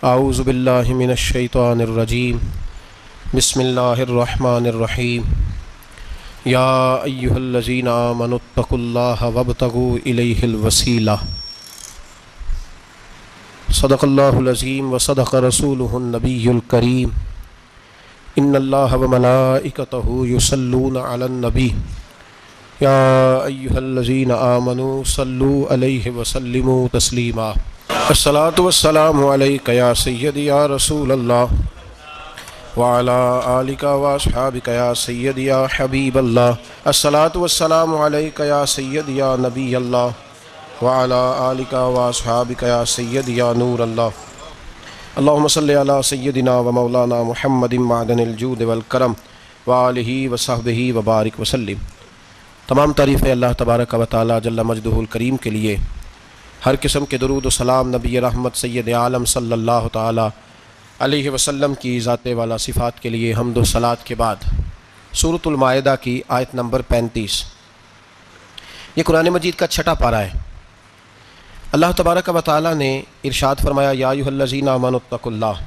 اعوذ باللہ من الشیطان الرجیم بسم اللہ الرحمن الرحیم یا ایہا الذین آمنوا اتقوا اللہ وابتغوا الیہ الوسیلہ صدق اللہ العظیم وصدق رسولہ النبی الکریم ان اللہ وملائکتہ یصلون علی النبی یا ایہا الذین آمنوا صلوا علیہ وسلموا تسلیما الصلاۃ والسلام علیک یا سیدی یا رسول اللہ وعلی آلک واصحابک یا سیدی یا حبیب اللہ الصلاۃ والسلام علیک یا سیدی یا نبی اللہ وعلی آلک واصحابک یا سیدی یا نور اللہ اللہم صلی علی سیدنا و مولانا محمد معدن الجود والکرم وآلہ وصحبہ وبارک وسلم۔ تمام تعریفیں اللہ تبارک و تعالی جل مجدہ الکریم کے لیے، ہر قسم کے درود و سلام نبی رحمت سید عالم صلی اللہ تعالی علیہ وسلم کی ذات والا صفات کے لیے حمد و صلات کے بعد سورۃ المائدہ کی آیت نمبر 35، یہ قرآن مجید کا چھٹا پارہ ہے۔ اللہ تبارک و تعالی نے ارشاد فرمایا یا ایھا الذین آمنوا اتقوا اللہ،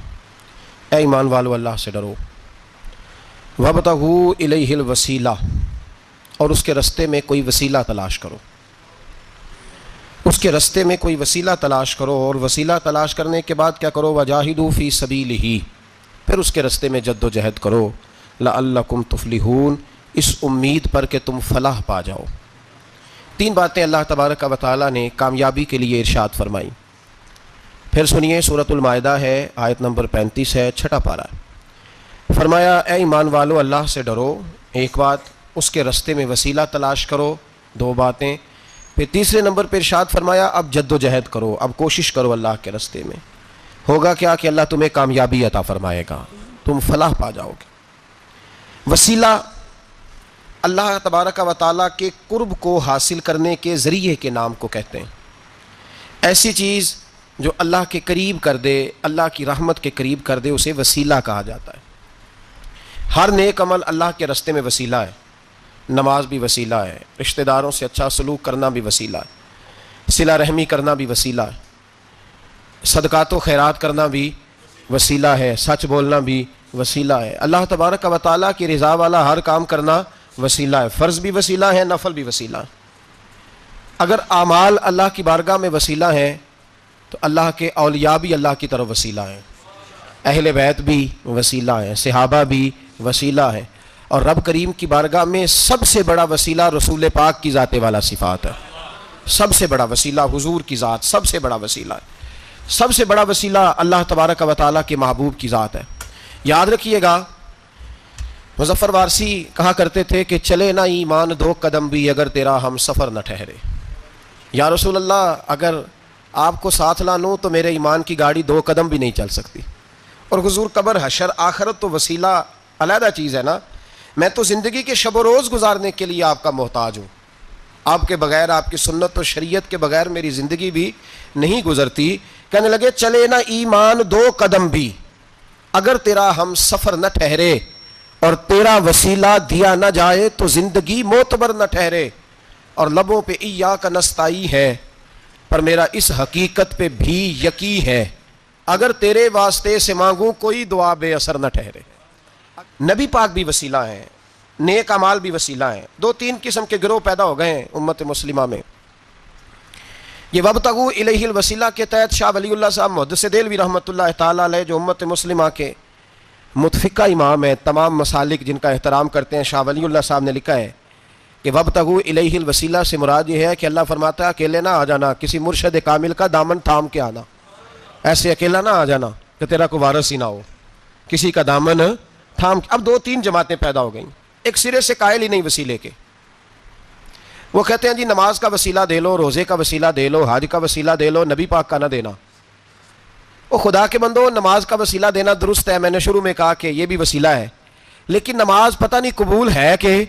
اے ایمان والو اللہ سے ڈرو، وابتغوا الیہ الوسیلہ، اور اس کے رستے میں کوئی وسیلہ تلاش کرو، اس کے رستے میں کوئی وسیلہ تلاش کرو، اور وسیلہ تلاش کرنے کے بعد کیا کرو؟ وجاہدوا فی سبیلہ، پھر اس کے رستے میں جد و جہد کرو، لعلکم تفلحون، اس امید پر کہ تم فلاح پا جاؤ۔ تین باتیں اللہ تبارک و تعالی نے کامیابی کے لیے ارشاد فرمائی۔ پھر سنیے، سورۃ المائدہ ہے، آیت نمبر 35 ہے، چھٹا پارہ ہے۔ فرمایا اے ایمان والو اللہ سے ڈرو، ایک بات، اس کے رستے میں وسیلہ تلاش کرو، دو باتیں، پھر تیسرے نمبر پہ ارشاد فرمایا اب جد و جہد کرو، اب کوشش کرو اللہ کے رستے میں۔ ہوگا کیا کہ اللہ تمہیں کامیابی عطا فرمائے گا، تم فلاح پا جاؤ گے۔ وسیلہ اللہ تبارک و تعالیٰ کے قرب کو حاصل کرنے کے ذریعے کے نام کو کہتے ہیں۔ ایسی چیز جو اللہ کے قریب کر دے، اللہ کی رحمت کے قریب کر دے، اسے وسیلہ کہا جاتا ہے۔ ہر نیک عمل اللہ کے رستے میں وسیلہ ہے۔ نماز بھی وسیلہ ہے، رشتہ داروں سے اچھا سلوک کرنا بھی وسیلہ ہے، صلہ رحمی کرنا بھی وسیلہ ہے، صدقات و خیرات کرنا بھی وسیلہ ہے، سچ بولنا بھی وسیلہ ہے، اللہ تبارک و تعالیٰ کی رضا والا ہر کام کرنا وسیلہ ہے، فرض بھی وسیلہ ہے، نفل بھی وسیلہ ہے۔ اگر اعمال اللہ کی بارگاہ میں وسیلہ ہیں تو اللہ کے اولیاء بھی اللہ کی طرف وسیلہ ہیں، اہل بیت بھی وسیلہ ہیں، صحابہ بھی وسیلہ ہیں، اور رب کریم کی بارگاہ میں سب سے بڑا وسیلہ رسول پاک کی ذات والا صفات ہے۔ سب سے بڑا وسیلہ حضور کی ذات، سب سے بڑا وسیلہ ہے۔ سب سے بڑا وسیلہ اللہ تبارک و تعالیٰ کے محبوب کی ذات ہے۔ یاد رکھیے گا، مظفر وارسی کہا کرتے تھے کہ چلے نہ ایمان دو قدم بھی اگر تیرا ہم سفر نہ ٹھہرے۔ یا رسول اللہ، اگر آپ کو ساتھ لانوں تو میرے ایمان کی گاڑی دو قدم بھی نہیں چل سکتی۔ اور حضور قبر حشر آخرت تو وسیلہ علیحدہ چیز ہے نا۔ میں تو زندگی کے شب و روز گزارنے کے لیے آپ کا محتاج ہوں، آپ کے بغیر، آپ کی سنت و شریعت کے بغیر میری زندگی بھی نہیں گزرتی۔ کہنے لگے چلے نہ ایمان دو قدم بھی اگر تیرا ہم سفر نہ ٹھہرے، اور تیرا وسیلہ دیا نہ جائے تو زندگی معتبر نہ ٹھہرے۔ اور لبوں پہ ایاک نستعین ہے، پر میرا اس حقیقت پہ بھی یقین ہے، اگر تیرے واسطے سے مانگوں کوئی دعا بے اثر نہ ٹھہرے۔ نبی پاک بھی وسیلہ ہیں، نیک اعمال بھی وسیلہ ہیں۔ دو تین قسم کے گروہ پیدا ہو گئے ہیں امت مسلمہ میں۔ یہ وابتغوا الیہ الوسیلہ کے تحت شاہ ولی اللہ صاحب محدث دہلوی رحمۃ اللہ تعالیٰ علیہ، جو امت مسلمہ کے متفقہ امام ہیں، تمام مسالک جن کا احترام کرتے ہیں، شاہ ولی اللہ صاحب نے لکھا ہے کہ وابتغوا الیہ الوسیلہ سے مراد یہ ہے کہ اللہ فرماتا ہے اکیلے نہ آ جانا، کسی مرشد کامل کا دامن تھام کے آنا، ایسے اکیلا نہ آ جانا کہ تیرا کوئی وارث ہی نہ ہو، کسی کا دامن تھام۔ اب دو تین جماعتیں پیدا ہو گئیں، ایک سرے سے قائل ہی نہیں وسیلے کے، وہ کہتے ہیں جی نماز کا وسیلہ دے لو، روزے کا وسیلہ دے لو، حج کا وسیلہ دے لو، نبی پاک کا نہ دینا۔ وہ خدا کے بندو، نماز کا وسیلہ دینا درست ہے، میں نے شروع میں کہا کہ یہ بھی وسیلہ ہے، لیکن نماز پتہ نہیں قبول ہے کہ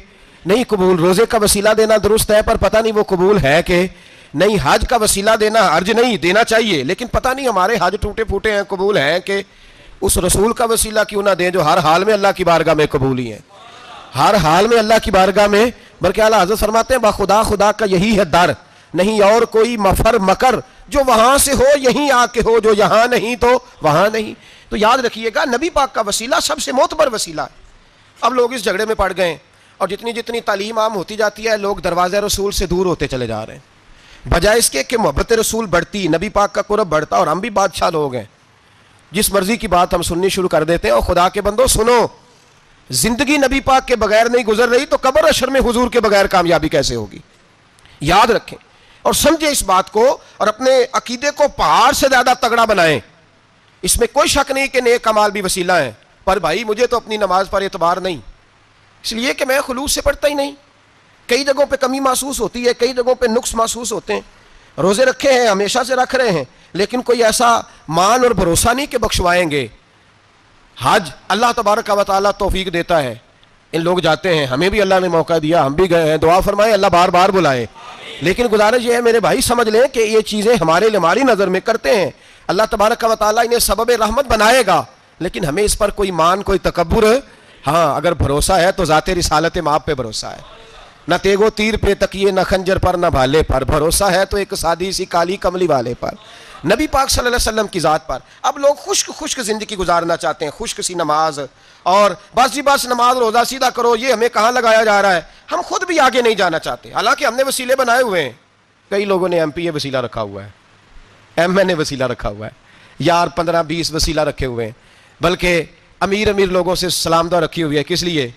نہیں قبول۔ روزے کا وسیلہ دینا درست ہے، پر پتہ نہیں وہ قبول ہے کہ نہیں۔ حج کا وسیلہ دینا حرج نہیں، دینا چاہیے، لیکن پتہ نہیں ہمارے حج ٹوٹے پھوٹے ہیں، قبول ہیں کہ اس رسول کا وسیلہ کیوں نہ دیں جو ہر حال میں اللہ کی بارگاہ میں قبول ہی ہیں، ہر حال میں اللہ کی بارگاہ میں۔ بلکہ اعلیٰ حضرت فرماتے ہیں با خدا خدا کا یہی ہے در، نہیں اور کوئی مفر مکر جو وہاں سے ہو یہیں آ کے ہو، جو یہاں نہیں تو وہاں نہیں۔ تو یاد رکھیے گا نبی پاک کا وسیلہ سب سے معتبر وسیلہ ہے۔ اب لوگ اس جھگڑے میں پڑ گئے اور جتنی جتنی تعلیم عام ہوتی جاتی ہے لوگ دروازے رسول سے دور ہوتے چلے جا رہے ہیں، بجائے اس کے کہ محبت رسول بڑھتی، نبی پاک کا قرب بڑھتا، اور ہم بھی بادشاہ لوگ ہیں، جس مرضی کی بات ہم سننی شروع کر دیتے ہیں۔ اور خدا کے بندو سنو، زندگی نبی پاک کے بغیر نہیں گزر رہی تو قبر حشر میں حضور کے بغیر کامیابی کیسے ہوگی؟ یاد رکھیں اور سمجھیں اس بات کو، اور اپنے عقیدے کو پہاڑ سے زیادہ تگڑا بنائیں۔ اس میں کوئی شک نہیں کہ نیک اعمال بھی وسیلہ ہیں، پر بھائی مجھے تو اپنی نماز پر اعتبار نہیں، اس لیے کہ میں خلوص سے پڑھتا ہی نہیں۔ کئی جگہوں پہ کمی محسوس ہوتی ہے، کئی جگہوں پہ نقص محسوس ہوتے ہیں، روزے رکھے ہیں، ہمیشہ سے رکھ رہے ہیں، لیکن کوئی ایسا مان اور بھروسہ نہیں کہ بخشوائیں گے۔ حج اللہ تبارک و تعالیٰ توفیق دیتا ہے، ان لوگ جاتے ہیں، ہمیں بھی اللہ نے موقع دیا، ہم بھی گئے ہیں، دعا فرمائیں اللہ بار بار بلائے۔ لیکن گزارش یہ ہے میرے بھائی سمجھ لیں کہ یہ چیزیں ہمارے لیے ہماری نظر میں کرتے ہیں، اللہ تبارک و تعالیٰ انہیں سبب رحمت بنائے گا، لیکن ہمیں اس پر کوئی مان کوئی تکبر، ہاں اگر بھروسہ ہے تو ذات رسالت مآب پہ بھروسہ ہے، نہ تیگو تیر پہ تکیے، نہ خنجر پر، نہ بھالے پر، بھروسہ ہے تو ایک سادی سی کالی کملی والے پر، نبی پاک صلی اللہ علیہ وسلم کی ذات پر۔ اب لوگ خشک زندگی گزارنا چاہتے ہیں، خشک سی نماز، اور بس جی بس نماز روزہ سیدھا کرو، یہ ہمیں کہاں لگایا جا رہا ہے، ہم خود بھی آگے نہیں جانا چاہتے، حالانکہ ہم نے وسیلے بنائے ہوئے ہیں۔ کئی لوگوں نے ایم پی اے وسیلہ رکھا ہوا ہے، ایم این اے وسیلہ رکھا ہوا ہے، یار 15-20 وسیلہ رکھے ہوئے ہیں، بلکہ امیر لوگوں سے سلام دعا رکھی ہوئی ہے۔ کس لیے؟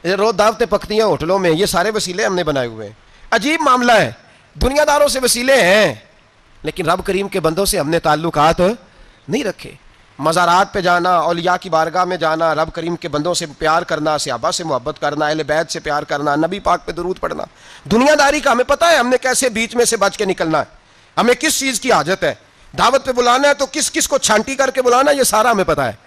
روز دعوتیں پکتی ہیں ہوٹلوں میں، یہ سارے وسیلے ہم نے بنائے ہوئے ہیں۔ عجیب معاملہ ہے، دنیا داروں سے وسیلے ہیں لیکن رب کریم کے بندوں سے ہم نے تعلقات نہیں رکھے۔ مزارات پہ جانا، اولیاء کی بارگاہ میں جانا، رب کریم کے بندوں سے پیار کرنا، صحابہ سے محبت کرنا، اہل بیت سے پیار کرنا، نبی پاک پہ درود پڑھنا، دنیا داری کا ہمیں پتہ ہے ہم نے کیسے بیچ میں سے بچ کے نکلنا ہے، ہمیں کس چیز کی حاجت ہے، دعوت پہ بلانا ہے تو کس کس کو چھانٹی کر کے بلانا ہے، یہ سارا ہمیں پتہ ہے۔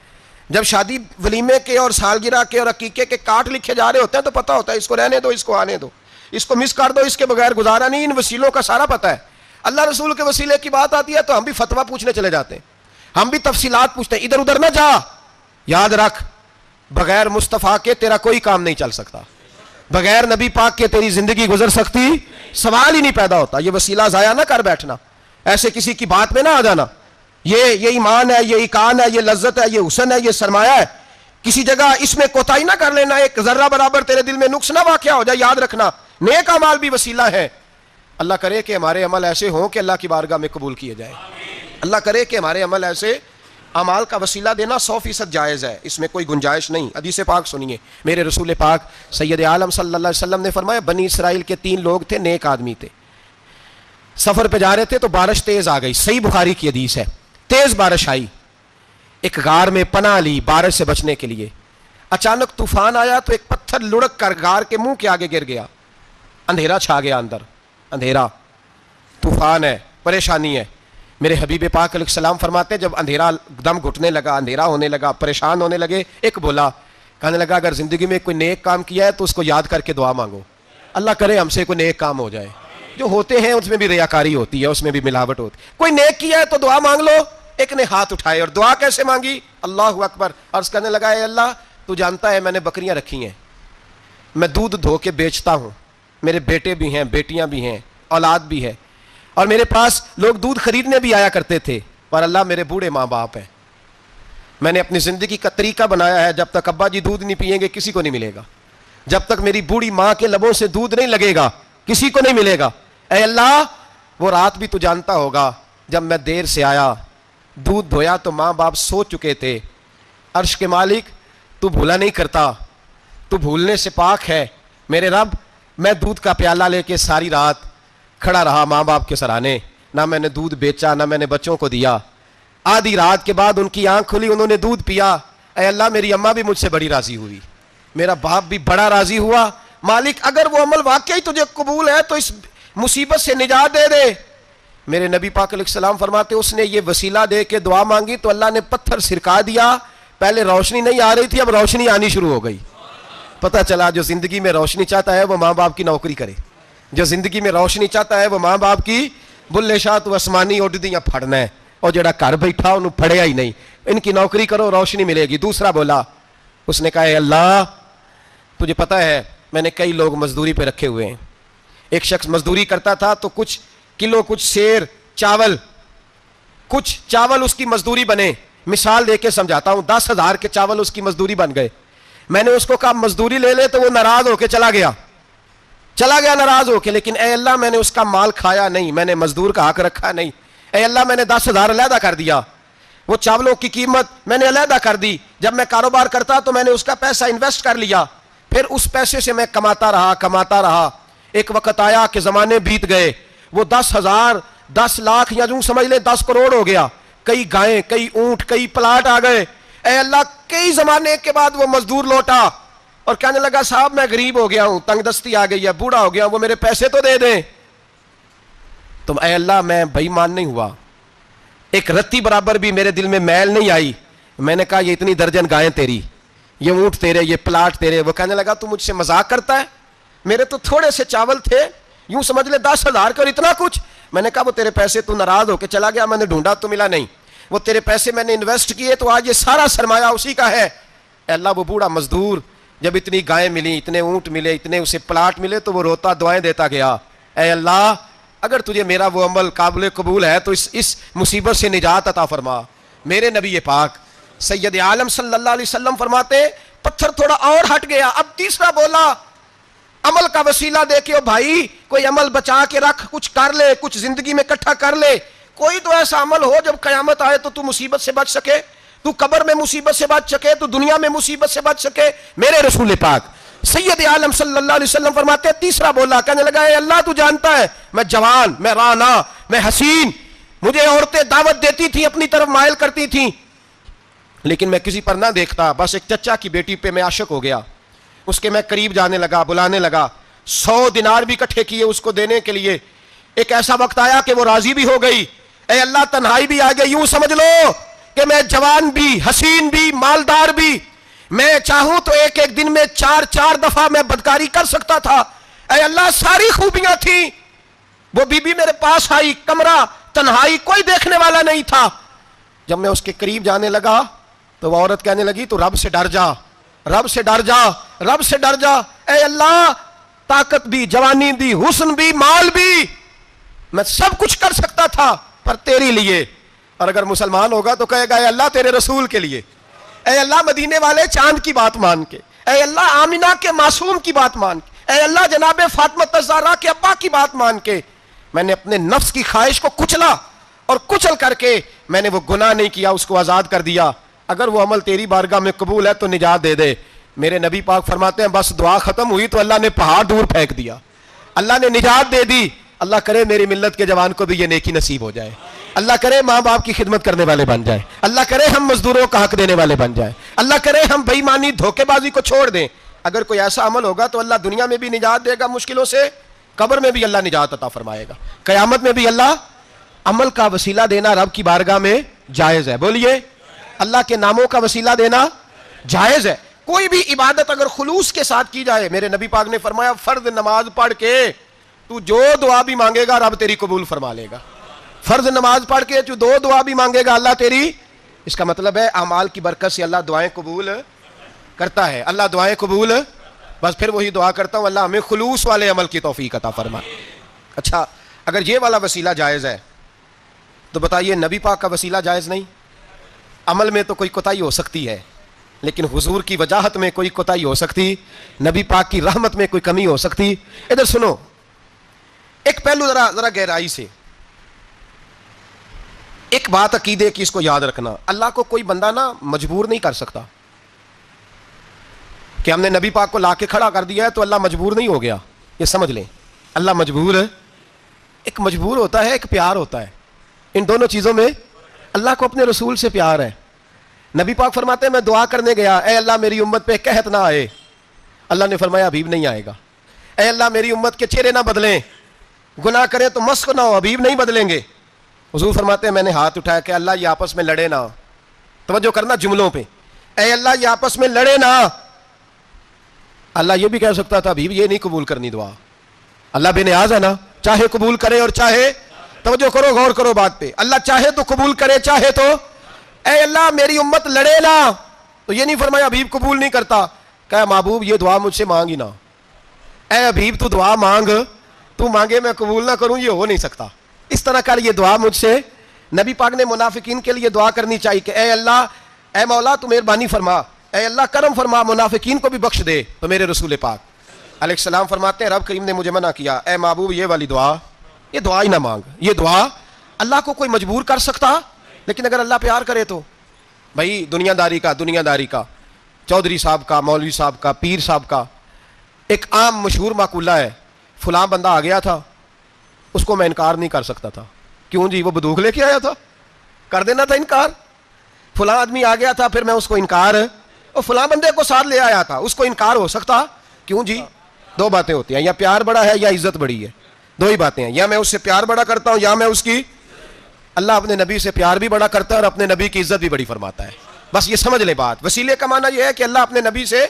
جب شادی ولیمے کے اور سالگرہ کے اور عقیقے کے کارڈ لکھے جا رہے ہوتے ہیں تو پتہ ہوتا ہے اس کو رہنے دو، اس کو آنے دو، اس کو مس کر دو، اس کے بغیر گزارا نہیں، ان وسیلوں کا سارا پتہ ہے۔ اللہ رسول کے وسیلے کی بات آتی ہے تو ہم بھی فتویٰ پوچھنے چلے جاتے ہیں، ہم بھی تفصیلات پوچھتے ہیں، ادھر ادھر نہ جا۔ یاد رکھ بغیر مصطفیٰ کے تیرا کوئی کام نہیں چل سکتا، بغیر نبی پاک کے تیری زندگی گزر سکتی، سوال ہی نہیں پیدا ہوتا۔ یہ وسیلہ ضائع نہ کر بیٹھنا، ایسے کسی کی بات میں نہ آ جانا۔ یہ ایمان ہے، یہ اکان ہے، یہ لذت ہے، یہ حسن ہے، یہ سرمایہ ہے، کسی جگہ اس میں کوتاہی نہ کر لینا، ایک ذرہ برابر تیرے دل میں نقص نہ واقع ہو جائے۔ یاد رکھنا نیک اعمال بھی وسیلہ ہے۔ اللہ کرے کہ ہمارے عمل ایسے ہوں کہ اللہ کی بارگاہ میں قبول کیے جائیں۔ اللہ کرے کہ ہمارے عمل ایسے، اعمال کا وسیلہ دینا 100% جائز ہے، اس میں کوئی گنجائش نہیں۔ حدیث پاک سنیے، میرے رسول پاک سید عالم صلی اللہ علیہ وسلم نے فرمایا بنی اسرائیل کے 3 لوگ تھے، نیک آدمی تھے، سفر پہ جا رہے تھے تو بارش تیز آ گئی، صحیح بخاری کی حدیث ہے، تیز بارش آئی، ایک غار میں پناہ لی بارش سے بچنے کے لیے، اچانک طوفان آیا تو ایک پتھر لڑک کر غار کے منہ کے آگے گر گیا، اندھیرا چھا گیا، اندر اندھیرا، طوفان ہے، پریشانی ہے۔ میرے حبیب پاک علیہ السلام فرماتے ہیں جب اندھیرا دم گھٹنے لگا، اندھیرا ہونے لگا، پریشان ہونے لگے، ایک بولا، کہنے لگا اگر زندگی میں کوئی نیک کام کیا ہے تو اس کو یاد کر کے دعا مانگو، اللہ کرے ہم سے کوئی نیک کام ہو جائے۔ جو ہوتے ہیں اس میں بھی ریاکاری ہوتی ہے، اس میں بھی ملاوٹ ہوتی ہے، کوئی نیک کیا ہے تو دعا مانگ لو۔ ایک نے ہاتھ اٹھائے اور دعا کیسے مانگی؟ اللہ اکبر، عرض کرنے لگا اے اللہ تو جانتا ہے میں نے بکریاں رکھی ہیں، میں دودھ دھو کے بیچتا ہوں، میرے بیٹے بھی ہیں، بیٹیاں بھی ہیں، اولاد بھی ہے، اور میرے پاس لوگ دودھ خریدنے بھی آیا کرتے تھے، پر اللہ میرے بوڑھے ماں باپ ہیں، میں نے اپنی زندگی کا طریقہ بنایا ہے جب تک ابا جی دودھ نہیں پئیں گے کسی کو نہیں ملے گا، جب تک میری بوڑھی ماں کے لبوں سے دودھ نہیں لگے گا کسی کو نہیں ملے گا۔ اے اللہ وہ رات بھی تو جانتا ہوگا جب میں دیر سے آیا، دودھ دھویا تو ماں باپ سو چکے تھے، عرش کے مالک تو بھولا نہیں کرتا، تو بھولنے سے پاک ہے، میرے رب میں دودھ کا پیالہ لے کے ساری رات کھڑا رہا ماں باپ کے سرانے، نہ میں نے دودھ بیچا نہ میں نے بچوں کو دیا، آدھی رات کے بعد ان کی آنکھ کھلی، انہوں نے دودھ پیا، اے اللہ میری اماں بھی مجھ سے بڑی راضی ہوئی، میرا باپ بھی بڑا راضی ہوا، مالک اگر وہ عمل واقعی تجھے قبول ہے تو اس مصیبت سے نجات دے دے۔ میرے نبی پاک علیہ السلام فرماتے اس نے یہ وسیلہ دے کے دعا مانگی تو اللہ نے پتھر سرکا دیا، پہلے روشنی نہیں آ رہی تھی اب روشنی آنی شروع ہو گئی۔ پتہ چلا جو زندگی میں روشنی چاہتا ہے وہ ماں باپ کی نوکری کرے، جو زندگی میں روشنی چاہتا ہے وہ ماں باپ کی بلے شاہ تو آسمانی اڈدیاں پھڑنا ہے، اور جڑا گھر بیٹھا انہوں پھڑیا ہی نہیں، ان کی نوکری کرو روشنی ملے گی۔ دوسرا بولا، اس نے کہا اے اللہ تجھے پتہ ہے میں نے کئی لوگ مزدوری پہ رکھے ہوئے ہیں، ایک شخص مزدوری کرتا تھا تو کچھ کلو کچھ سیر چاول کچھ چاول اس کی مزدوری بنے. مثال دے کے سمجھاتا ہوں, 10,000 کے چاول اس کی مزدوری بن گئے. میں نے اس کو کہا مزدوری لے لے, تو وہ ناراض ہو کے چلا گیا ناراض ہو کے. لیکن اے اللہ میں نے اس کا مال کھایا نہیں, میں نے مزدور کا حق رکھا نہیں. اے اللہ میں نے 10,000 علیحدہ کر دیا, وہ چاولوں کی قیمت میں نے علیحدہ کر دی. جب میں کاروبار کرتا تو میں نے اس کا پیسہ انویسٹ کر لیا, پھر اس پیسے سے میں کماتا رہا. ایک وقت آیا کہ زمانے بیت گئے, وہ 10,000 10 لاکھ یا یوں سمجھ لے 10 کروڑ ہو گیا. کئی گائیں, کئی اونٹ, کئی پلاٹ آ گئے. اے اللہ کئی زمانے کے بعد وہ مزدور لوٹا اور کہنے لگا صاحب میں غریب ہو گیا ہوں, تنگ دستی آ گئی ہے, بوڑھا ہو گیا, وہ میرے پیسے تو دے دیں. تم اے اللہ میں بے ایمان نہیں ہوا, ایک رتی برابر بھی میرے دل میں میل نہیں آئی. میں نے کہا یہ اتنی درجن گائیں تیری, یہ اونٹ تیرے, یہ پلاٹ تیرے. وہ کہنے لگا تو مجھ سے مذاق کرتا ہے, میرے تو تھوڑے سے چاول تھے, یوں سمجھ لے 10,000 کا اور اتنا کچھ. میں نے کہا وہ تیرے پیسے, تو ناراض ہو کے چلا گیا, میں نے ڈھونڈا تو ملا نہیں. وہ تیرے پیسے میں نے انویسٹ کیے تو آج یہ سارا سرمایہ اسی کا ہے. اے اللہ وہ بوڑھا مزدور جب اتنی گائیں ملی, اتنے اونٹ ملے, اتنے اسے پلاٹ ملے, تو وہ روتا دعائیں دیتا گیا, اے اللہ اگر تجھے میرا وہ عمل قابل قبول ہے تو اس مصیبت سے نجات عطا فرما. میرے نبی پاک سید عالم صلی اللہ علیہ وسلم فرماتے پتھر تھوڑا اور ہٹ گیا. اب تیسرا بولا عمل کا وسیلہ دے کے, او بھائی کوئی عمل بچا کے رکھ, کچھ کر لے, کچھ زندگی میں اکٹھا کر لے. کوئی تو ایسا عمل ہو جب قیامت آئے تو مصیبت سے بچ سکے, تو قبر میں مصیبت سے بچ سکے, تو دنیا میں مصیبت سے بچ سکے. میرے رسول پاک سید عالم صلی اللہ علیہ وسلم فرماتے تیسرا بولا, کہنے لگا اے اللہ تو جانتا ہے میں جوان, میں رانا, میں حسین, مجھے عورتیں دعوت دیتی تھی, اپنی طرف مائل کرتی تھیں, لیکن میں کسی پر نہ دیکھتا. بس ایک چچا کی بیٹی پہ میں عاشق ہو گیا, اس کے میں قریب جانے لگا, بلانے لگا, 100 دینار بھی اکٹھے کیے اس کو دینے کے لیے. ایک ایسا وقت آیا کہ وہ راضی بھی ہو گئی. اے اللہ تنہائی بھی آ گئی. یوں سمجھ لو کہ میں جوان بھی, حسین بھی, مالدار بھی, میں چاہوں تو ایک ایک دن میں 4 دفعہ میں بدکاری کر سکتا تھا. اے اللہ ساری خوبیاں تھیں. وہ بی بی میرے پاس آئی, کمرہ, تنہائی, کوئی دیکھنے والا نہیں تھا. جب میں اس کے قریب جانے لگا تو وہ عورت کہنے لگی تو رب سے ڈر جا, رب سے ڈر جا, رب سے ڈر جا. اے اللہ طاقت بھی, جوانی بھی, حسن بھی, مال بھی, میں سب کچھ کر سکتا تھا پر تیری لیے. اور اگر مسلمان ہوگا تو کہے گا اے اللہ تیرے رسول کے لیے, اے اللہ مدینے والے چاند کی بات مان کے, اے اللہ آمینہ کے معصوم کی بات مان کے, اے اللہ جناب فاطمہ الزہرا کے ابا کی بات مان کے میں نے اپنے نفس کی خواہش کو کچلا, اور کچل کر کے میں نے وہ گناہ نہیں کیا, اس کو آزاد کر دیا. اگر وہ عمل تیری بارگاہ میں قبول ہے تو نجات دے دے. میرے نبی پاک فرماتے ہیں بس دعا ختم ہوئی تو اللہ نے پہاڑ دور پھینک دیا, اللہ نے نجات دے دی. اللہ کرے میری ملت کے جوان کو بھی یہ نیکی نصیب ہو جائے, اللہ کرے ماں باپ کی خدمت کرنے والے بن جائیں, اللہ کرے ہم مزدوروں کا حق دینے والے بن جائیں, اللہ کرے ہم بے ایمانی دھوکے بازی کو چھوڑ دیں. اگر کوئی ایسا عمل ہوگا تو اللہ دنیا میں بھی نجات دے گا مشکلوں سے, قبر میں بھی اللہ نجات عطا فرمائے گا, قیامت میں بھی اللہ. عمل کا وسیلہ دینا رب کی بارگاہ میں جائز ہے. بولیے اللہ کے ناموں کا وسیلہ دینا جائز ہے. کوئی بھی عبادت اگر خلوص کے ساتھ کی جائے, میرے نبی پاک نے فرمایا فرض نماز پڑھ کے تو جو دعا بھی مانگے گا رب تیری قبول فرما لے گا. فرض نماز پڑھ کے جو 2 دعا بھی مانگے گا اللہ تیری, اس کا مطلب ہے اعمال کی برکت سے اللہ دعائیں قبول کرتا ہے, اللہ دعائیں قبول. بس پھر وہی دعا کرتا ہوں اللہ ہمیں خلوص والے عمل کی توفیق عطا فرما. اچھا اگر یہ والا وسیلہ جائز ہے تو بتائیے نبی پاک کا وسیلہ جائز نہیں؟ عمل میں تو کوئی کوتاہی ہو سکتی ہے, لیکن حضور کی وجاہت میں کوئی کوتاہی ہو سکتی, نبی پاک کی رحمت میں کوئی کمی ہو سکتی. ادھر سنو ایک پہلو ذرا گہرائی سے, ایک بات عقیدے کی اس کو یاد رکھنا, اللہ کو کوئی بندہ نا مجبور نہیں کر سکتا کہ ہم نے نبی پاک کو لا کے کھڑا کر دیا ہے تو اللہ مجبور نہیں ہو گیا. یہ سمجھ لیں اللہ مجبور ہے, ایک مجبور ہوتا ہے, ایک پیار ہوتا ہے. ان دونوں چیزوں میں اللہ کو اپنے رسول سے پیار ہے. نبی پاک فرماتے ہیں میں دعا کرنے گیا, اے اللہ میری امت پہ قحط نہ آئے. اللہ نے فرمایا حبیب نہیں آئے گا. اے اللہ میری امت کے چہرے نہ بدلیں, گناہ کریں تو مسخ نہ ہو, حبیب نہیں بدلیں گے. حضور فرماتے ہیں میں نے ہاتھ اٹھایا کہ اللہ یہ آپس میں لڑے نہ. توجہ کرنا جملوں پہ, اے اللہ یہ آپس میں لڑے نہ. اللہ یہ بھی کہہ سکتا تھا حبیب یہ نہیں قبول کرنی دعا, اللہ بے نیاز ہے نا, چاہے قبول کرے اور چاہے, توجہ کرو غور کرو بات پہ, اللہ چاہے تو قبول کرے چاہے تو. اے اللہ میری امت لڑے نہ, تو یہ نہیں فرمایا حبیب قبول نہیں کرتا, کہا محبوب یہ دعا مجھ سے مانگ ہی نہ. اے حبیب تو دعا مانگ, تو مانگے میں قبول نہ کروں, یہ ہو نہیں سکتا. اس طرح کر یہ دعا مجھ سے نبی پاک نے منافقین کے لیے دعا کرنی چاہیے کہ اے اللہ، اے مولا تو مہربانی فرما، اے اللہ کرم فرما، منافقین کو بھی بخش دے. تو میرے رسول پاک علیہ السلام فرماتے ہیں رب کریم نے مجھے منع کیا، اے محبوب یہ والی دعا، یہ دعا ہی نہ مانگ. یہ دعا اللہ کو کوئی مجبور کر سکتا، لیکن اگر اللہ پیار کرے تو بھائی دنیا داری کا چودھری صاحب کا، مولوی صاحب کا، پیر صاحب کا ایک عام مشہور مقولہ ہے، فلاں بندہ آ گیا تھا، اس کو میں انکار نہیں کر سکتا تھا. کیوں جی؟ وہ بندوق لے کے آیا تھا، کر دینا تھا انکار. فلاں آدمی آ گیا تھا، پھر میں اس کو انکار، اور فلاں بندے کو ساتھ لے آیا تھا، اس کو انکار ہو سکتا؟ کیوں جی؟ دو باتیں ہوتی ہیں، یا پیار بڑا ہے یا عزت بڑی ہے. دو ہی باتیں ہیں، یا میں اس سے پیار بڑا کرتا ہوں یا میں اس کی. اللہ اپنے نبی سے پیار بھی بڑا کرتا ہے اور اپنے نبی کی عزت بھی بڑی فرماتا ہے. بس یہ سمجھ لے بات. وسیلے کا معنی یہ ہے کہ اللہ اپنے نبی سے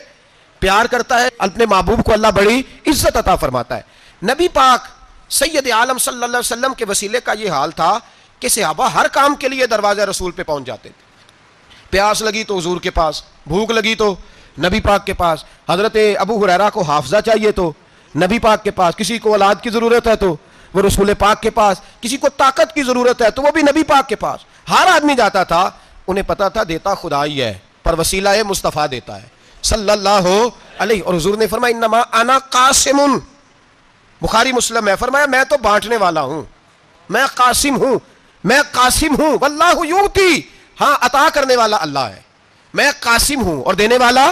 پیار کرتا ہے، اپنے محبوب کو اللہ بڑی عزت عطا فرماتا ہے. نبی پاک سید عالم صلی اللہ علیہ وسلم کے وسیلے کا یہ حال تھا کہ صحابہ ہر کام کے لیے دروازہ رسول پہ پہنچ جاتے تھے. پیاس لگی تو حضور کے پاس، بھوک لگی تو نبی پاک کے پاس، حضرت ابو ہریرہ کو حافظہ چاہیے تو نبی پاک کے پاس، کسی کو اولاد کی ضرورت ہے تو وہ رسول پاک کے پاس، کسی کو طاقت کی ضرورت ہے تو وہ بھی نبی پاک کے پاس. ہر آدمی جاتا تھا، انہیں پتا تھا دیتا خدا ہی ہے، پر وسیلہ مصطفیٰ دیتا ہے صلی اللہ علیہ. اور حضور نے فرمایا انما انا قاسم، بخاری مسلم ہے، فرمایا میں تو بانٹنے والا ہوں، میں قاسم ہوں واللہ یؤتی، ہاں عطا کرنے والا اللہ ہے، میں قاسم ہوں اور دینے والا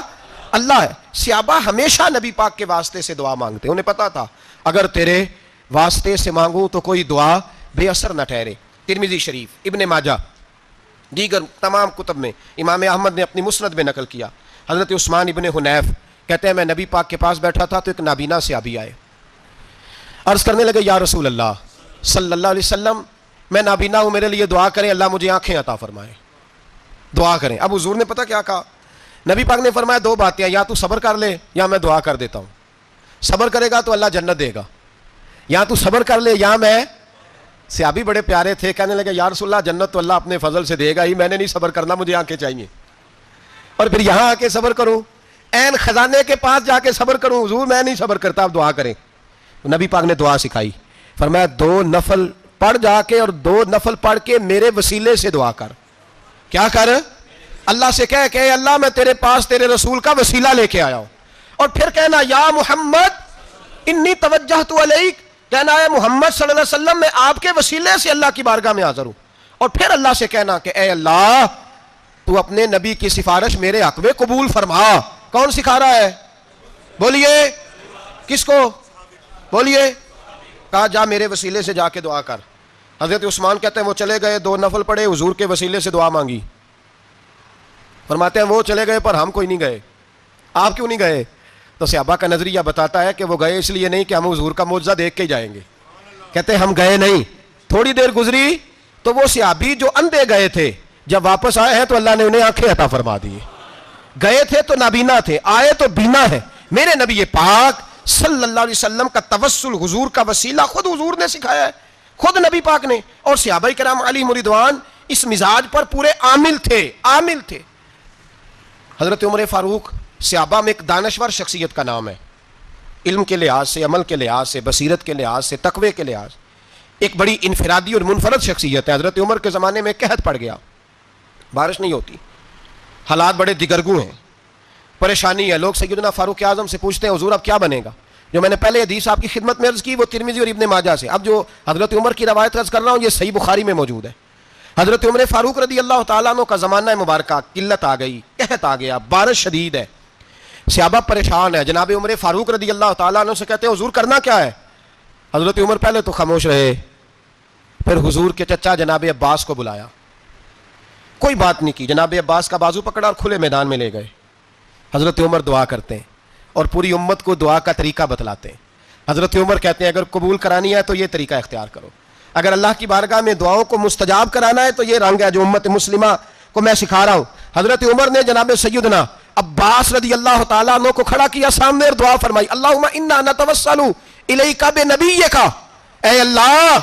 اللہ ہے. صحابہ ہمیشہ نبی پاک کے واسطے سے دعا مانگتے، انہیں پتا تھا اگر تیرے واسطے سے مانگوں تو کوئی دعا بے اثر نہ ٹھہرے. ترمذی شریف، ابن ماجہ، دیگر تمام کتب میں امام احمد نے اپنی مسند میں نقل کیا. حضرت عثمان ابن حنیف کہتے ہیں میں نبی پاک کے پاس بیٹھا تھا تو ایک نابینا صحابی آئے، عرض کرنے لگے یا رسول اللہ صلی اللہ علیہ وسلم میں نابینا ہوں، میرے لیے دعا کریں، اللہ مجھے آنکھیں عطا فرمائے، دعا کریں. اب حضور نے پتہ کیا کہا؟ نبی پاک نے فرمایا دو باتیں، یا تو صبر کر لے یا میں دعا کر دیتا ہوں. صبر کرے گا تو اللہ جنت دے گا، یا تو صبر کر لے یا میں. صحابی بڑے پیارے تھے، کہنے لگے یا رسول اللہ جنت تو اللہ اپنے فضل سے دے گا ہی، میں نے نہیں صبر کرنا، مجھے آنکھیں چاہیے. اور پھر یہاں آ کے صبر کروں، عین خزانے کے پاس جا کے صبر کروں؟ حضور میں نہیں صبر کرتا، آپ دعا کریں. نبی پاک نے دعا سکھائی، فرمایا 2 نفل پڑھ جا کے اور 2 نفل پڑھ کے میرے وسیلے سے دعا کر. کیا کر؟ اللہ سے کہہ کہ اللہ میں تیرے پاس تیرے رسول کا وسیلہ لے کے آیا ہوں. اور پھر کہنا یا محمد انی توجہت الیک، کہنا ہے محمد صلی اللہ علیہ وسلم میں آپ کے وسیلے سے اللہ کی بارگاہ میں حاضر ہوں. اور پھر اللہ سے کہنا کہ اے اللہ تو اپنے نبی کی سفارش میرے حق میں قبول فرما. کون سکھا رہا ہے؟ بولیے کس کو؟ بولیے. کہا جا میرے وسیلے سے جا کے دعا کر. حضرت عثمان کہتے ہیں وہ چلے گئے، 2 نفل پڑھے، حضور کے وسیلے سے دعا مانگی. فرماتے ہیں وہ چلے گئے پر ہم کوئی نہیں گئے. آپ کیوں نہیں گئے؟ تو صحابہ کا نظریہ بتاتا ہے کہ وہ گئے اس لیے نہیں کہ ہم حضور کا معجزہ دیکھ کے جائیں گے. کہتے ہیں ہم گئے نہیں. تھوڑی دیر گزری تو وہ صحابی جو اندھے گئے تھے جب واپس آئے ہیں تو اللہ نے انہیں آنکھیں عطا فرما دی. گئے تھے تو نابینا تھے، آئے تو بینا ہے. میرے نبی پاک صلی اللہ علیہ وسلم کا توسل، حضور کا وسیلہ خود حضور نے سکھایا ہے، خود نبی پاک نے. اور صحابہ کرام علیہم رضوان اس مزاج پر پورے عامل تھے. حضرت عمر فاروق صحابہ میں ایک دانشور شخصیت کا نام ہے، علم کے لحاظ سے، عمل کے لحاظ سے، بصیرت کے لحاظ سے، تقوی کے لحاظ، ایک بڑی انفرادی اور منفرد شخصیت ہے. حضرت عمر کے زمانے میں قحط پڑ گیا، بارش نہیں ہوتی، حالات بڑے دگرگوں ہیں، پریشانی ہے. لوگ سیدنا فاروق اعظم سے پوچھتے ہیں حضور اب کیا بنے گا؟ جو میں نے پہلے حدیث آپ کی خدمت میں عرض کی وہ ترمذی اور ابن ماجہ سے. اب جو حضرت عمر کی روایت عرض کر رہا ہوں یہ صحیح بخاری میں موجود ہے. حضرت عمر فاروق رضی اللہ تعالیٰ عنہ کا زمانہ مبارکہ، قلت آ گئی، قحط آ گیا، بارش شدید ہے، صحابہ پریشان ہے. جناب عمر فاروق رضی اللہ تعالیٰ عنہ سے کہتے ہیں حضور کرنا کیا ہے؟ حضرت عمر پہلے تو خاموش رہے، پھر حضور کے چچا جناب عباس کو بلایا، کوئی بات نہیں کی، جناب عباس کا بازو پکڑا اور کھلے میدان میں لے گئے. حضرت عمر دعا کرتے ہیں اور پوری امت کو دعا کا طریقہ بتلاتے ہیں. حضرت عمر کہتے ہیں اگر قبول کرانی ہے تو یہ طریقہ اختیار کرو، اگر اللہ کی بارگاہ میں دعاؤں کو مستجاب کرانا ہے تو یہ رنگ ہے جو امت مسلمہ کو میں سکھا رہا ہوں. حضرت عمر نے جناب سیدنا عباس رضی اللہ تعالیٰ عنہ کو کھڑا کیا سامنے اور دعا فرمائی، اللہم انا نتوسل الیک بنبیک، اے اللہ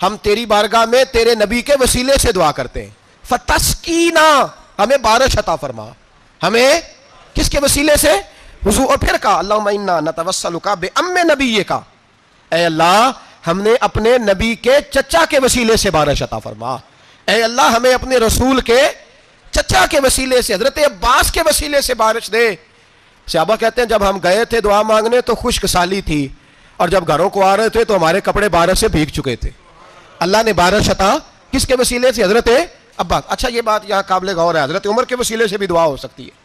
ہم تیری بارگاہ میں تیرے نبی کے وسیلے سے دعا کرتے ہیں، فتسقینا ہمیں بارش عطا فرما. ہمیں کس کے وسیلے سے؟ حضور. اور پھر کہا اللہم انا نتوسلک بام نبیک، اے اللہ ہم نے اپنے نبی کے چچا کے وسیلے سے بارش عطا فرما. اے اللہ ہمیں اپنے رسول کے چچا کے وسیلے سے، حضرت عباس کے وسیلے سے بارش دے۔ صحابہ کہتے ہیں جب ہم گئے تھے دعا مانگنے تو خشک سالی تھی، اور جب گھروں کو آ رہے تھے تو ہمارے کپڑے بارش سے بھیگ چکے تھے۔ اللہ نے بارش عطا کس کے وسیلے سے؟ حضرت عباس۔ اچھا یہ بات یہاں قابل غور ہے، حضرت عمر کے وسیلے سے بھی دعا ہو سکتی ہے،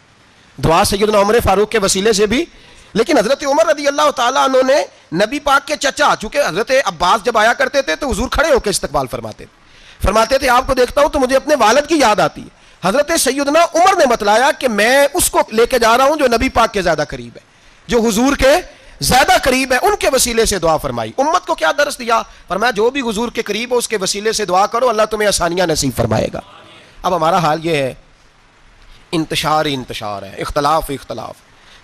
دعا سیدنا عمر فاروق کے وسیلے سے بھی، لیکن حضرت عمر رضی اللہ تعالیٰ عنہ نے نبی پاک کے چچا، چونکہ حضرت عباس جب آیا کرتے تھے تو حضور کھڑے ہو کے استقبال فرماتے تھے آپ کو دیکھتا ہوں تو مجھے اپنے والد کی یاد آتی ہے۔ حضرت سیدنا عمر نے بتلایا کہ میں اس کو لے کے جا رہا ہوں جو نبی پاک کے زیادہ قریب ہے، جو حضور کے زیادہ قریب ہے، ان کے وسیلے سے دعا فرمائی۔ امت کو کیا درس دیا؟ فرمایا جو بھی حضور کے قریب ہو اس کے وسیلے سے دعا کرو، اللہ تمہیں آسانیاں نصیب فرمائے گا۔ اب ہمارا حال یہ ہے، انتشار ہی انتشار ہے، اختلاف ہی اختلاف،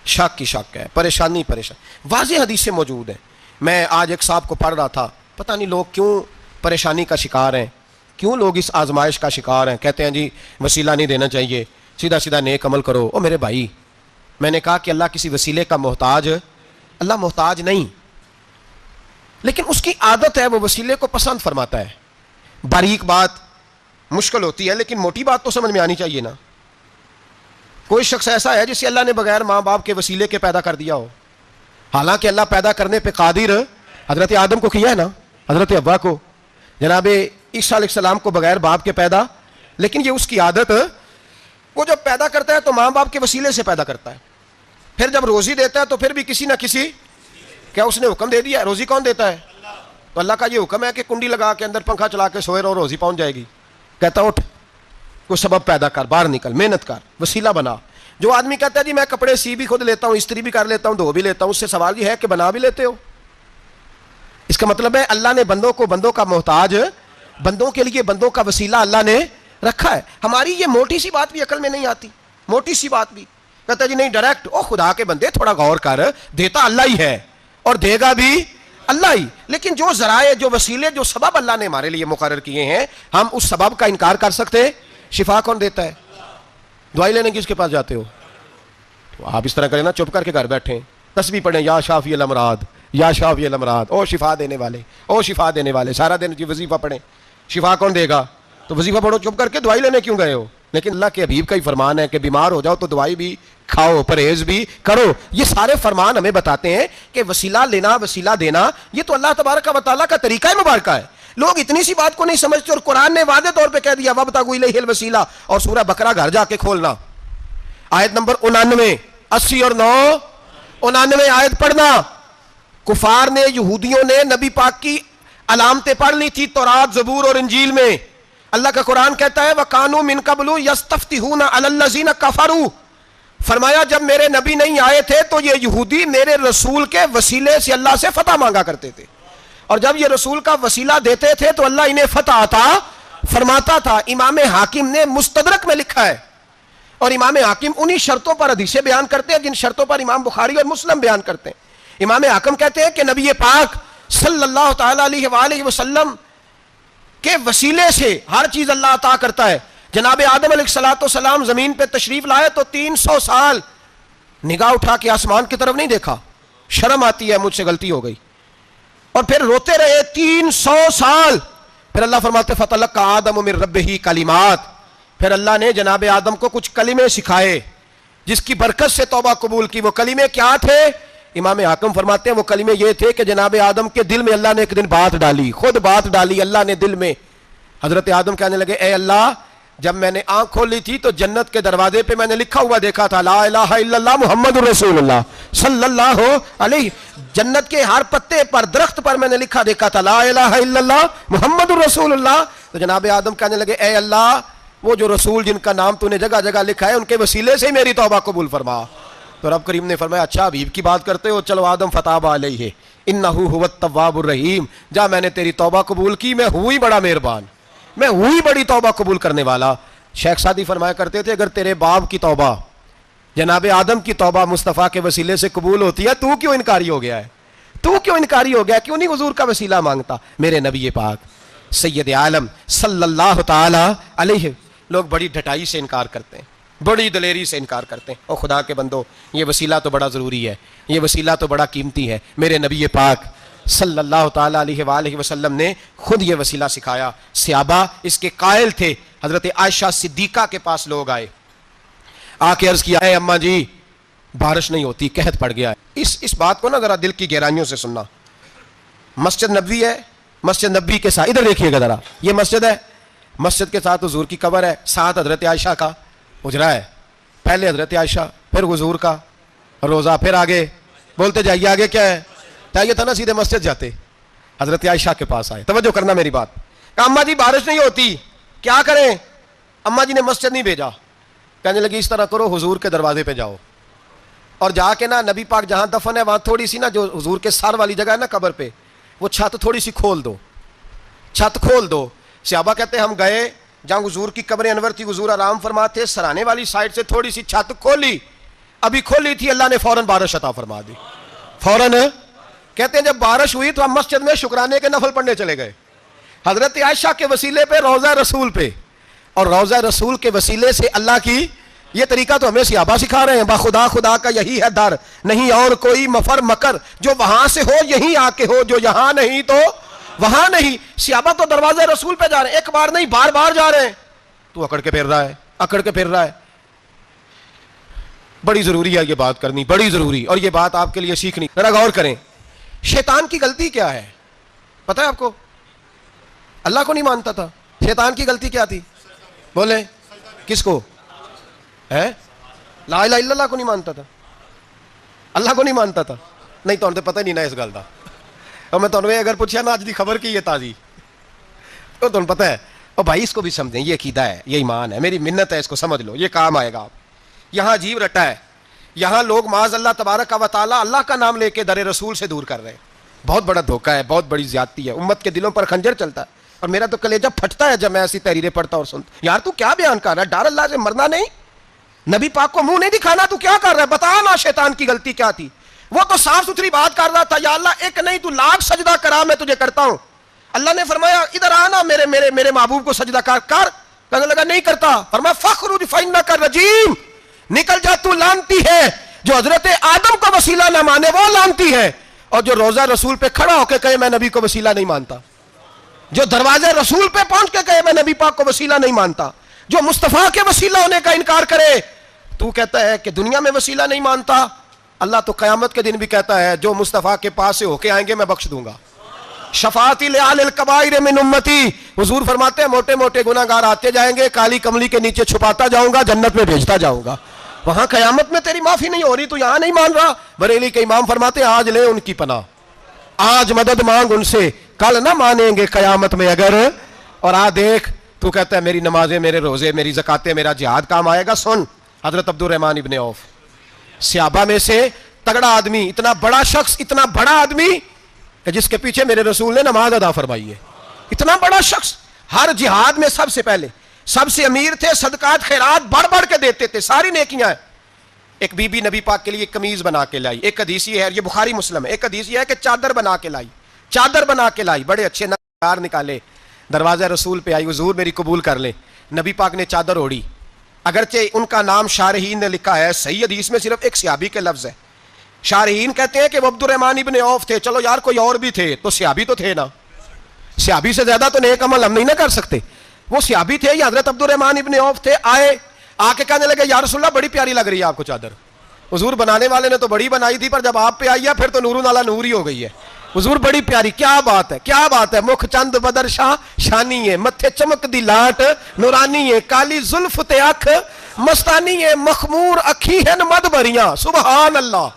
شک کی شک ہے، پریشانی پریشانی، واضح حدیثیں موجود ہیں۔ میں آج ایک صاحب کو پڑھ رہا تھا، پتہ نہیں لوگ کیوں پریشانی کا شکار ہیں، کیوں لوگ اس آزمائش کا شکار ہیں، کہتے ہیں جی وسیلہ نہیں دینا چاہیے، سیدھا سیدھا نیک عمل کرو۔ او میرے بھائی، میں نے کہا کہ اللہ کسی وسیلے کا محتاج، اللہ محتاج نہیں، لیکن اس کی عادت ہے وہ وسیلے کو پسند فرماتا ہے۔ باریک بات مشکل ہوتی ہے لیکن موٹی بات تو سمجھ میں آنی چاہیے نا۔ کوئی شخص ایسا ہے جسے اللہ نے بغیر ماں باپ کے وسیلے کے پیدا کر دیا ہو، حالانکہ اللہ پیدا کرنے پہ قادر، حضرت آدم کو کیا ہے نا، حضرت حوا کو، جناب عیسیٰ علیہ السلام کو بغیر باپ کے پیدا، لیکن یہ اس کی عادت، وہ جب پیدا کرتا ہے تو ماں باپ کے وسیلے سے پیدا کرتا ہے، پھر جب روزی دیتا ہے تو پھر بھی کسی نہ کسی، کیا اس نے حکم دے دیا ہے؟ روزی کون دیتا ہے؟ تو اللہ کا یہ حکم ہے کہ کنڈی لگا کے اندر پنکھا چلا کے سوئے رہو، روزی پہنچ جائے گی۔ کہتا اٹھ، کوئی سبب پیدا کر، باہر نکل، محنت کر، وسیلہ بنا۔ جو آدمی کہتا ہے جی میں کپڑے سی بھی خود لیتا ہوں، استری بھی کر لیتا ہوں، دھو بھی لیتا ہوں، اس سے سوال یہ ہے کہ بنا بھی لیتے ہو؟ اس کا مطلب ہے اللہ نے بندوں کو بندوں کا محتاج، بندوں کے لیے بندوں کا وسیلہ اللہ نے رکھا ہے۔ ہماری یہ موٹی سی بات بھی عقل میں نہیں آتی، موٹی سی بات بھی، کہتا ہے جی نہیں ڈائریکٹ، او خدا کے بندے تھوڑا غور کر، دیتا اللہ ہی ہے اور دے گا بھی اللہ ہی، لیکن جو ذرائع، جو وسیلے، جو سبب اللہ نے ہمارے لیے مقرر کیے ہیں، ہم اس سبب کا انکار کر سکتے؟ شفا کون دیتا ہے؟ دوائی لینے کس کے پاس جاتے ہو؟ تو آپ اس طرح کریں نا، چپ کر کے گھر بیٹھیں، تسبیح پڑھیں، یا شافی الامراض، یا شافی الامراض، او شفا دینے والے، او شفا دینے والے، سارا دن جی وظیفہ پڑھیں، شفا کون دے گا؟ تو وظیفہ پڑھو چپ کر کے، دوائی لینے کیوں گئے ہو؟ لیکن اللہ کے حبیب کا ہی فرمان ہے کہ بیمار ہو جاؤ تو دوائی بھی کھاؤ، پرہیز بھی کرو۔ یہ سارے فرمان ہمیں بتاتے ہیں کہ وسیلہ لینا، وسیلہ دینا، یہ تو اللہ تبارک و تعالیٰ کا طریقہ مبارکہ ہے۔ لوگ اتنی سی بات کو نہیں سمجھتے، اور قرآن نے واضح طور پہ کہہ دیا وَابْتَغُوا إِلَيْهِ الْوَسِيلَةَ، اور سورہ بقرہ گھر جا کے کھولنا، آیت نمبر 99، 80 اور 9، 99 آیت پڑھنا۔ کفار نے، یہودیوں نے نبی پاک کی علامتیں پڑھ لی تھی تورات، زبور اور انجیل میں۔ اللہ کا قرآن کہتا ہے وَكَانُوا مِن قَبْلُ يَسْتَفْتِحُونَ عَلَى الَّذِينَ كَفَرُوا، فرمایا جب میرے نبی نہیں آئے تھے تو یہ یہودی میرے رسول کے وسیلے سے اللہ سے فتح مانگا کرتے تھے، اور جب یہ رسول کا وسیلہ دیتے تھے تو اللہ انہیں فتح عطا فرماتا تھا۔ امام حاکم نے مستدرک میں لکھا ہے، اور امام حاکم انہی شرطوں پر حدیثیں بیان کرتے ہیں جن شرطوں پر امام بخاری اور مسلم بیان کرتے ہیں۔ امام حاکم کہتے ہیں کہ نبی پاک صلی اللہ تعالی علیہ وآلہ وسلم کے وسیلے سے ہر چیز اللہ عطا کرتا ہے۔ جناب آدم علیہ السلام زمین پہ تشریف لائے تو 300 سال نگاہ اٹھا کے آسمان کی طرف نہیں دیکھا، شرم آتی ہے مجھ سے غلطی ہو گئی، اور پھر روتے رہے 300 سال۔ پھر اللہ فرماتے فَتَلَقَّىٰ آدَمُ مِن رَبِّهِ کلمات، پھر اللہ نے جناب آدم کو کچھ کلمے سکھائے جس کی برکت سے توبہ قبول کی۔ وہ کلمے کیا تھے؟ امام حاکم فرماتے ہیں وہ کلمے یہ تھے کہ جناب آدم کے دل میں اللہ نے ایک دن بات ڈالی، خود بات ڈالی اللہ نے دل میں۔ حضرت آدم کہنے لگے اے اللہ، جب میں نے آنکھ کھولی تھی تو جنت کے دروازے پہ میں نے لکھا ہوا دیکھا تھا لا الہ الا اللہ محمد رسول اللہ صلی اللہ علیہ، جنت کے ہر پتے پر، درخت پر میں نے لکھا دیکھا تھا لا الہ الا اللہ محمد رسول اللہ۔ تو جناب آدم کہنے لگے اے اللہ، وہ جو رسول جن کا نام تو نے جگہ جگہ لکھا ہے ان کے وسیلے سے ہی میری توبہ قبول فرما۔ تو رب کریم نے فرمایا اچھا حبیب کی بات کرتے ہو، چلو آدم فتاب علیہ انہ هو التواب الرحیم، جا میں نے تیری توبہ قبول کی، میں ہوئی بڑا مہربان، میں ہوئی بڑی توبہ قبول کرنے والا۔ شیخ سعدی فرمایا کرتے تھے اگر تیرے باپ کی توبہ، جناب آدم کی توبہ مصطفیٰ کے وسیلے سے قبول ہوتی ہے، تو کیوں انکاری ہو گیا ہے؟ تو کیوں انکاری ہو گیا؟ کیوں نہیں حضور کا وسیلہ مانگتا؟ میرے نبی پاک سید عالم صلی اللہ تعالی علیہ، لوگ بڑی ڈھٹائی سے انکار کرتے ہیں، بڑی دلیری سے انکار کرتے ہیں۔ او خدا کے بندو، یہ وسیلہ تو بڑا ضروری ہے، یہ وسیلہ تو بڑا قیمتی ہے۔ میرے نبی پاک صلی اللہ تعالیٰ علیہ وآلہ وسلم نے خود یہ وسیلہ سکھایا. صحابہ اس کے قائل تھے. حضرت عائشہ صدیقہ کے پاس لوگ آئے, آ کے عرض کیا, اے اماں جی بارش نہیں ہوتی, قحط پڑ گیا ہے. اس بات کو نا ذرا دل کی گہرائیوں سے سننا. مسجد نبوی ہے, مسجد نبوی کے ساتھ ادھر دیکھیے گا ذرا, یہ مسجد ہے, مسجد کے ساتھ حضور کی قبر ہے, ساتھ حضرت عائشہ کا حجرہ ہے. پہلے حضرت عائشہ, پھر حضور کا روزہ, پھر آگے بولتے جائیے آگے کیا ہے. چاہیے تھا نا سیدھے مسجد جاتے. حضرت عائشہ کے پاس آئے, توجہ کرنا میری بات. کہا اماں جی بارش نہیں ہوتی, کیا کریں؟ اماں جی نے مسجد نہیں بھیجا, کہنے لگی اس طرح کرو حضور کے دروازے پہ جاؤ اور جا کے نا نبی پاک جہاں دفن ہے وہاں تھوڑی سی نا جو حضور کے سر والی جگہ ہے نا قبر پہ, وہ چھت تھوڑی سی کھول دو, چھت کھول دو. صحابہ کہتے ہیں ہم گئے جہاں حضور کی قبر انور تھی, حضور آرام فرماتے, سرانے والی سائڈ سے تھوڑی سی چھت کھولی, ابھی کھولی تھی اللہ نے فوراً بارش عطا فرما دی. فوراً کہتے ہیں جب بارش ہوئی تو ہم مسجد میں شکرانے کے نفل پڑھنے چلے گئے حضرت عائشہ کے وسیلے پہ, روضہ رسول پہ. اور روضہ رسول کے وسیلے سے اللہ کی یہ طریقہ تو ہمیں صحابہ سکھا رہے ہیں. باخدا خدا کا یہی ہے در, نہیں اور کوئی مفر مکر, جو وہاں سے ہو یہیں آ کے ہو, جو یہاں نہیں تو وہاں نہیں. صحابہ تو دروازے رسول پہ جا رہے ہیں, ایک بار نہیں بار بار جا رہے ہیں, تو اکڑ کے پھر رہا ہے, اکڑ کے پھر رہا ہے. بڑی ضروری ہے یہ بات کرنی, بڑی ضروری, اور یہ بات آپ کے لیے سیکھنی. ذرا غور کریں, شیطان کی غلطی کیا ہے پتہ ہے آپ کو؟ اللہ کو نہیں مانتا تھا. شیطان کی غلطی کیا تھی بولیں؟ کس کو ہے؟ لا الہ الا اللہ کو نہیں مانتا تھا, اللہ کو نہیں مانتا تھا. نہیں تو پتہ نہیں نا اس گل کا. اور میں تمہیں اگر پوچھا نا اج دی خبر کی یہ تازی, تو تمہیں پتہ ہے, اور بھائی اس کو بھی سمجھیں, یہ عقیدہ ہے, یہ ایمان ہے, میری منت ہے, اس کو سمجھ لو, یہ کام آئے گا. آپ یہاں عجیب رٹا ہے, یہاں لوگ معاذ اللہ تبارک و تعالی اللہ کا نام لے کے در رسول سے دور کر رہے ہیں. بہت بڑا دھوکہ ہے, بہت بڑی زیادتی ہے, امت کے دلوں پر خنجر چلتا ہے. اور میرا تو کلیجہ پھٹتا ہے جب میں ایسی تحریریں پڑھتا اور سنتا. یار تو کیا بیان کر رہا ہے؟ ڈر اللہ سے مرنا نہیں, نبی پاک کو منہ نہیں دکھانا, تو کیا کر رہا ہے؟ بتا نا شیطان کی غلطی کیا تھی. وہ تو صاف ستھری بات کر رہا تھا, یا اللہ ایک نہیں تو لاکھ سجدہ کرا میں تجھے کرتا ہوں. اللہ نے فرمایا ادھر آنا, میرے میرے میرے محبوب کو سجدہ کر. کہنے لگا نہیں کرتا. فرمایا فخرج فانک رجیم, نکل جا تو لانتی ہے. جو حضرت آدم کو وسیلہ نہ مانے وہ لانتی ہے, اور جو روزہ رسول پہ کھڑا ہو کے کہے میں نبی کو وسیلہ نہیں مانتا, جو دروازے رسول پہ پہنچ کے کہے میں نبی پاک کو وسیلہ نہیں مانتا, جو مصطفیٰ کے وسیلہ ہونے کا انکار کرے, تو کہتا ہے کہ دنیا میں وسیلہ نہیں مانتا. اللہ تو قیامت کے دن بھی کہتا ہے جو مصطفیٰ کے پاس سے ہو کے آئیں گے میں بخش دوں گا. شفاعتی لعال الکبائر من امتی, حضور فرماتے ہیں موٹے موٹے گناہگار آتے جائیں گے, کالی کملی کے نیچے چھپاتا جاؤں گا, جنت میں بھیجتا جاؤں گا. وہاں قیامت میں تیری معافی نہیں ہو رہی, تو یہاں نہیں مان رہا. بریلی کے امام فرماتے ہیں آج لے ان کی پناہ, آج مدد مانگ ان سے, کل نہ مانیں گے قیامت میں اگر. اور دیکھ تو کہتا ہے میری نمازیں, میرے روزے, میری زکاتیں, میرا جہاد کام آئے گا. سن, حضرت عبد الرحمن ابن عوف صحابہ میں سے تگڑا آدمی, اتنا بڑا شخص, اتنا بڑا آدمی کہ جس کے پیچھے میرے رسول نے نماز ادا فرمائی ہے. اتنا بڑا شخص, ہر جہاد میں سب سے پہلے, سب سے امیر تھے, صدقات خیرات بڑھ بڑھ کے دیتے تھے, ساری نیکیاں ہیں. ایک بی بی نبی پاک کے لیے قمیض بنا کے لائی. ایک حدیث یہ ہے, یہ بخاری مسلم ہے, ایک حدیث یہ ہے کہ چادر بنا کے لائی, چادر بنا کے لائی, بڑے اچھے نگار نکالے, دروازہ رسول پہ آئی, حضور میری قبول کر لیں. نبی پاک نے چادر اوڑی, اگرچہ ان کا نام شارحین نے لکھا ہے, صحیح حدیث میں صرف ایک صحابی کے لفظ ہے. شارحین کہتے ہیں کہ وہ عبد الرحمن ابن عوف تھے. چلو یار کوئی اور بھی تھے تو صحابی تو تھے نا, صحابی سے زیادہ تو نیک عمل ہم نہیں نہ کر سکتے. وہ صحابی تھے, یہ حضرت عبد الرحمن ابن عوف تھے. آئے, آ کے کہنے لگے یا رسول اللہ بڑی پیاری لگ رہی ہے آپ کو چادر. حضور بنانے والے نے تو بڑی بنائی تھی, پر جب آپ پہ آئی ہے پھر تو نور نالا نور ہی ہو گئی ہے. حضور بڑی پیاری, کیا بات ہے, کیا بات ہے. مکھ چند بدر شاہ شانی ہے, متھے چمک دی لاٹ نورانی ہے, کالی زلف تے اکھ مستانی ہے, مخمور اکھی ہیں مد بھریاں. سبحان اللہ,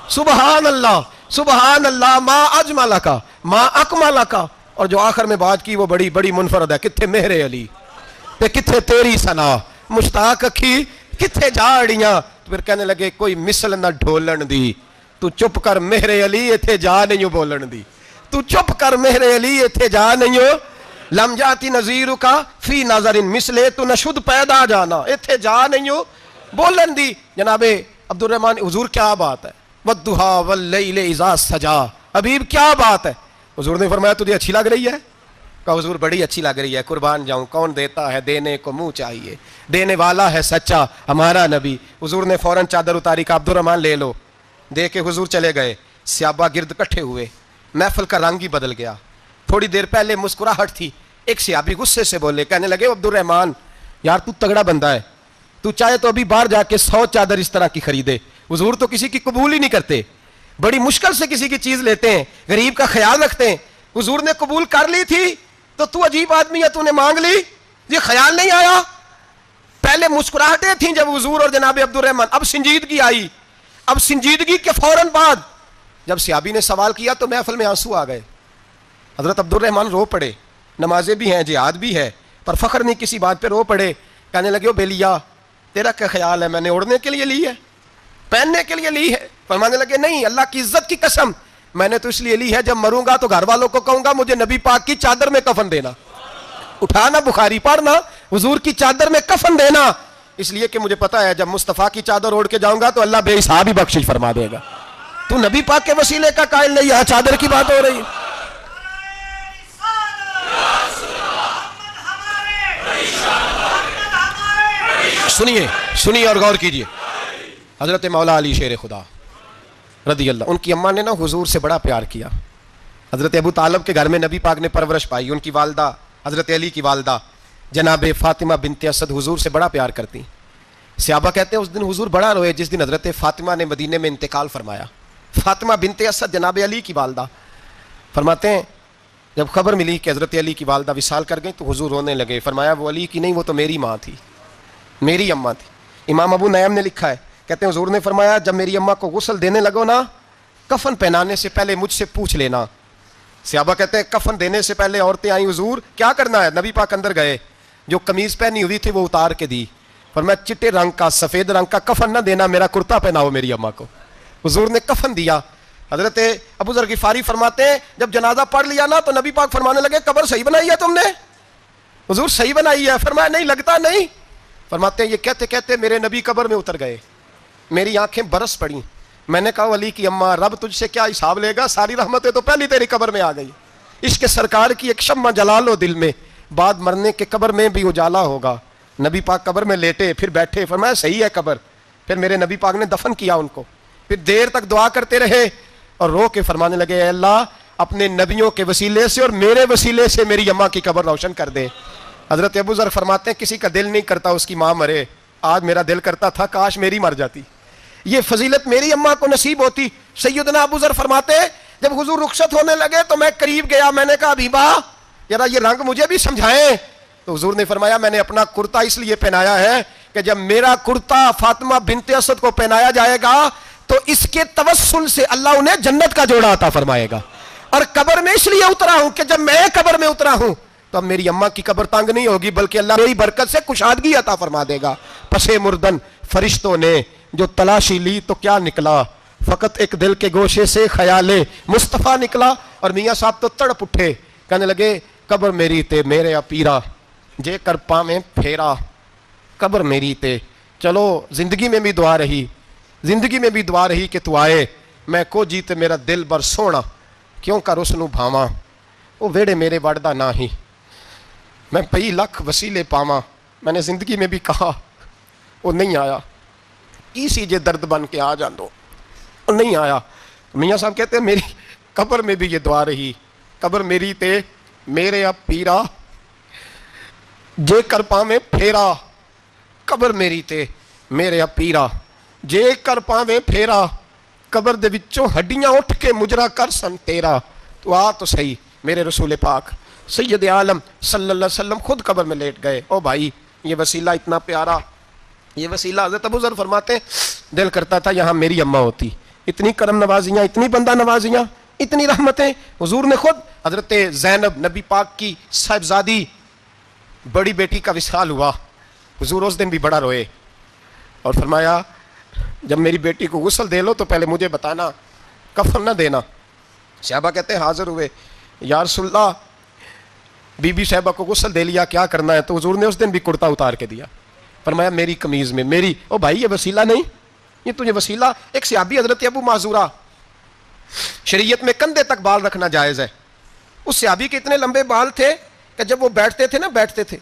سبحان اللہ, سبحان اللہ. ما اجمل کا, ما اکمل کا. اور جو آخر میں بات کی وہ بڑی بڑی منفرد ہے, کتھے مہر علی تے کتھے تیری ثنا, مشتاق اکھی کتھے جاڑیاں. پھر کہنے لگے کوئی مثل نہ ڈھولن دی, تو چپ کر مہر علی ایتھے جا نہیں بولن دی, تو چپ کر مہر علی ایتھے جا نہیں ہو. لم جاتی نظیر کا فی نظر مثلے, تو نشد پیدا جانا, ایتھے جا نہیں ہو بولن دی. جناب عبد الرحمن, حضور کیا بات ہے, والضحیٰ واللیل اذا سجا, حبیب کیا بات ہے. حضور نے فرمایا تجھے اچھی لگ رہی ہے؟ کہا حضور بڑی اچھی لگ رہی ہے, قربان جاؤں, کون دیتا ہے دینے کو منہ چاہیے, دینے والا ہے سچا ہمارا نبی. حضور نے فوراً چادر اتاری, کہا عبد الرحمن لے لو, دے کے حضور چلے گئے. صحابہ گرد کٹھے ہوئے, محفل کا رنگ ہی بدل گیا. تھوڑی دیر پہلے مسکراہٹ تھی, ایک صحابی غصے سے بولے, کہنے لگے عبد الرحمان یار تو تگڑا بندہ ہے, تو چاہے تو ابھی باہر جا کے 100 چادر اس طرح کی خریدے, حضور تو کسی کی قبول ہی نہیں کرتے, بڑی مشکل سے کسی کی چیز لیتے ہیں, غریب کا خیال رکھتے ہیں. حضور نے قبول کر لی تھی تو عجیب آدمی ہے, تو نے مانگ لی, یہ خیال نہیں آیا. پہلے مسکراہٹیں تھیں جب حضور اور جناب عبد الرحمان, اب سنجیدگی آئی. اب سنجیدگی کے فوراً بعد جب صحابی نے سوال کیا تو محفل میں آنسو آ گئے. حضرت عبد الرحمان رو پڑے, نمازیں بھی ہیں, جہاد بھی ہے, پر فخر نہیں کسی بات پہ, رو پڑے. کہنے لگے, او بیلیا تیرا کیا خیال ہے, میں نے اوڑھنے کے لیے لی ہے, پہننے کے لیے لی ہے؟ فرمانے لگے, نہیں, اللہ کی عزت کی قسم, میں نے تو اس لیے لی ہے جب مروں گا تو گھر والوں کو کہوں گا مجھے نبی پاک کی چادر میں کفن دینا. اٹھانا بخاری پڑھنا, حضور کی چادر میں کفن دینا, اس لیے کہ مجھے پتا ہے جب مصطفیٰ کی چادر اوڑھ کے جاؤں گا تو اللہ بے حساب ہی بخشش فرما دے گا. تو نبی پاک کے وسیلے کا قائل نہیں, یہاں چادر کی بات ہو رہی ہے. سنیے اور غور کیجئے. حضرت مولا علی شیر خدا رضی اللہ, ان کی اماں نے نا حضور سے بڑا پیار کیا. حضرت ابو طالب کے گھر میں نبی پاک نے پرورش پائی. ان کی والدہ حضرت علی کی والدہ جناب فاطمہ بنت اسد حضور سے بڑا پیار کرتی. صحابہ کہتے ہیں اس دن حضور بڑا روئے جس دن حضرت فاطمہ نے مدینے میں انتقال فرمایا. فاطمہ بنت اسد جناب علی کی والدہ فرماتے ہیں جب خبر ملی کہ حضرت علی کی والدہ وصال کر گئی تو حضور رونے لگے. فرمایا وہ علی کی نہیں, وہ تو میری ماں تھی, میری اماں تھی. امام ابو نعیم نے لکھا ہے, کہتے ہیں حضور نے فرمایا جب میری اماں کو غسل دینے لگو نا, کفن پہنانے سے پہلے مجھ سے پوچھ لینا. صحابہ کہتے ہیں کفن دینے سے پہلے عورتیں آئیں, حضور کیا کرنا ہے؟ نبی پاک اندر گئے, جو قمیض پہنی ہوئی تھی وہ اتار کے دی. فرمایا چٹے رنگ کا سفید رنگ کا کفن نہ دینا, میرا کرتا پہناؤ میری اماں کو. حضور نے کفن دیا. حضرت ابو ذر غفاری فرماتے ہیں جب جنازہ پڑھ لیا نا تو نبی پاک فرمانے لگے قبر صحیح بنائی ہے تم نے؟ حضور صحیح بنائی ہے. فرمایا نہیں, لگتا نہیں. فرماتے ہیں یہ کہتے کہتے میرے نبی قبر میں اتر گئے, میری آنکھیں برس پڑیں. میں نے کہا علی کی اماں رب تجھ سے کیا حساب لے گا, ساری رحمتیں تو پہلی تیری قبر میں آ گئی. عشق سرکار کی ایک شمع جلا لو دل میں, بعد مرنے کے قبر میں بھی اجالا ہوگا. نبی پاک قبر میں لیٹے پھر بیٹھے, فرمایا صحیح ہے قبر. پھر میرے نبی پاک نے دفن کیا ان کو, پھر دیر تک دعا کرتے رہے اور رو کے فرمانے لگے اے اللہ اپنے نبیوں کے وسیلے سے اور میرے وسیلے سے میری اماں کی قبر روشن کر دے. حضرت ابو ذر فرماتے ہیں کسی کا دل نہیں کرتا اس کی ماں مرے, آج میرا دل کرتا تھا کاش میری مر جاتی, یہ فضیلت میری اماں کو نصیب ہوتی. سیدنا ابو ذر فرماتے ہیں جب حضور رخصت ہونے لگے تو میں قریب گیا, میں نے کہا حبیبہ ذرا یہ رنگ مجھے بھی سمجھائیں. تو حضور نے فرمایا میں نے اپنا کرتا اس لیے پہنایا ہے کہ جب میرا کرتا فاطمہ بنت اسد کو پہنایا جائے گا تو اس کے توسل سے اللہ انہیں جنت کا جوڑا عطا فرمائے گا. اور قبر میں اس لیے اترا ہوں کہ جب میں قبر میں اترا ہوں تو اب میری اماں کی قبر تنگ نہیں ہوگی, بلکہ اللہ میری برکت سے کشادگی عطا فرما دے گا. پسے مردن فرشتوں نے جو تلاشی لی تو کیا نکلا, فقط ایک دل کے گوشے سے خیال مصطفیٰ نکلا. اور میاں صاحب تو تڑپ اٹھے, کہنے لگے قبر میری تے میرے پیرا جے کر پاویں پھیرا, قبر میری تے. چلو زندگی میں بھی دعا رہی, زندگی میں بھی دعا رہی کہ تو آئے, میں کو جیتے میرا دل بر سونا کیوں کر اس نو بھاواں, وہ ویڑے میرے وڑدا نہ ہی, میں پئی لکھ وسیلے پاواں. میں نے زندگی میں بھی کہا وہ نہیں آیا, اسی جے درد بن کے آ جاندو, وہ نہیں آیا. میاں صاحب کہتے ہیں میری قبر میں بھی یہ دعا رہی, قبر میری تے میرے اب پیرا جے کر پاویں پھیرا, قبر میری تے میرے اب پیرا جے کر پاویں پھیرا, قبر دے وچوں ہڈیاں اٹھ کے مجرا کر سن تیرا. تو آ تو صحیح میرے رسول پاک سید عالم صلی اللہ علیہ وسلم خود قبر میں لیٹ گئے. او بھائی یہ وسیلہ اتنا پیارا, یہ وسیلہ. حضرت ابو ذر فرماتے ہیں دل کرتا تھا یہاں میری اماں ہوتی, اتنی کرم نوازیاں, اتنی بندہ نوازیاں, اتنی رحمتیں. حضور نے خود حضرت زینب نبی پاک کی صاحبزادی بڑی بیٹی کا وصال ہوا, حضور اس دن بھی بڑا روئے اور فرمایا جب میری بیٹی کو غسل دے لو تو پہلے مجھے بتانا, کفن نہ دینا. صحابہ کہتے ہیں حاضر ہوئے, یا رسول اللہ بی بی صاحبہ کو غسل دے لیا کیا کرنا ہے؟ تو حضور نے اس دن بھی کرتا اتار کے دیا, فرمایا میری قمیض میں میری. او بھائی یہ وسیلہ نہیں, یہ تجھے وسیلہ. ایک صحابی حضرت ابو معذورہ, شریعت میں کندھے تک بال رکھنا جائز ہے. اس صحابی کے اتنے لمبے بال تھے کہ جب وہ بیٹھتے تھے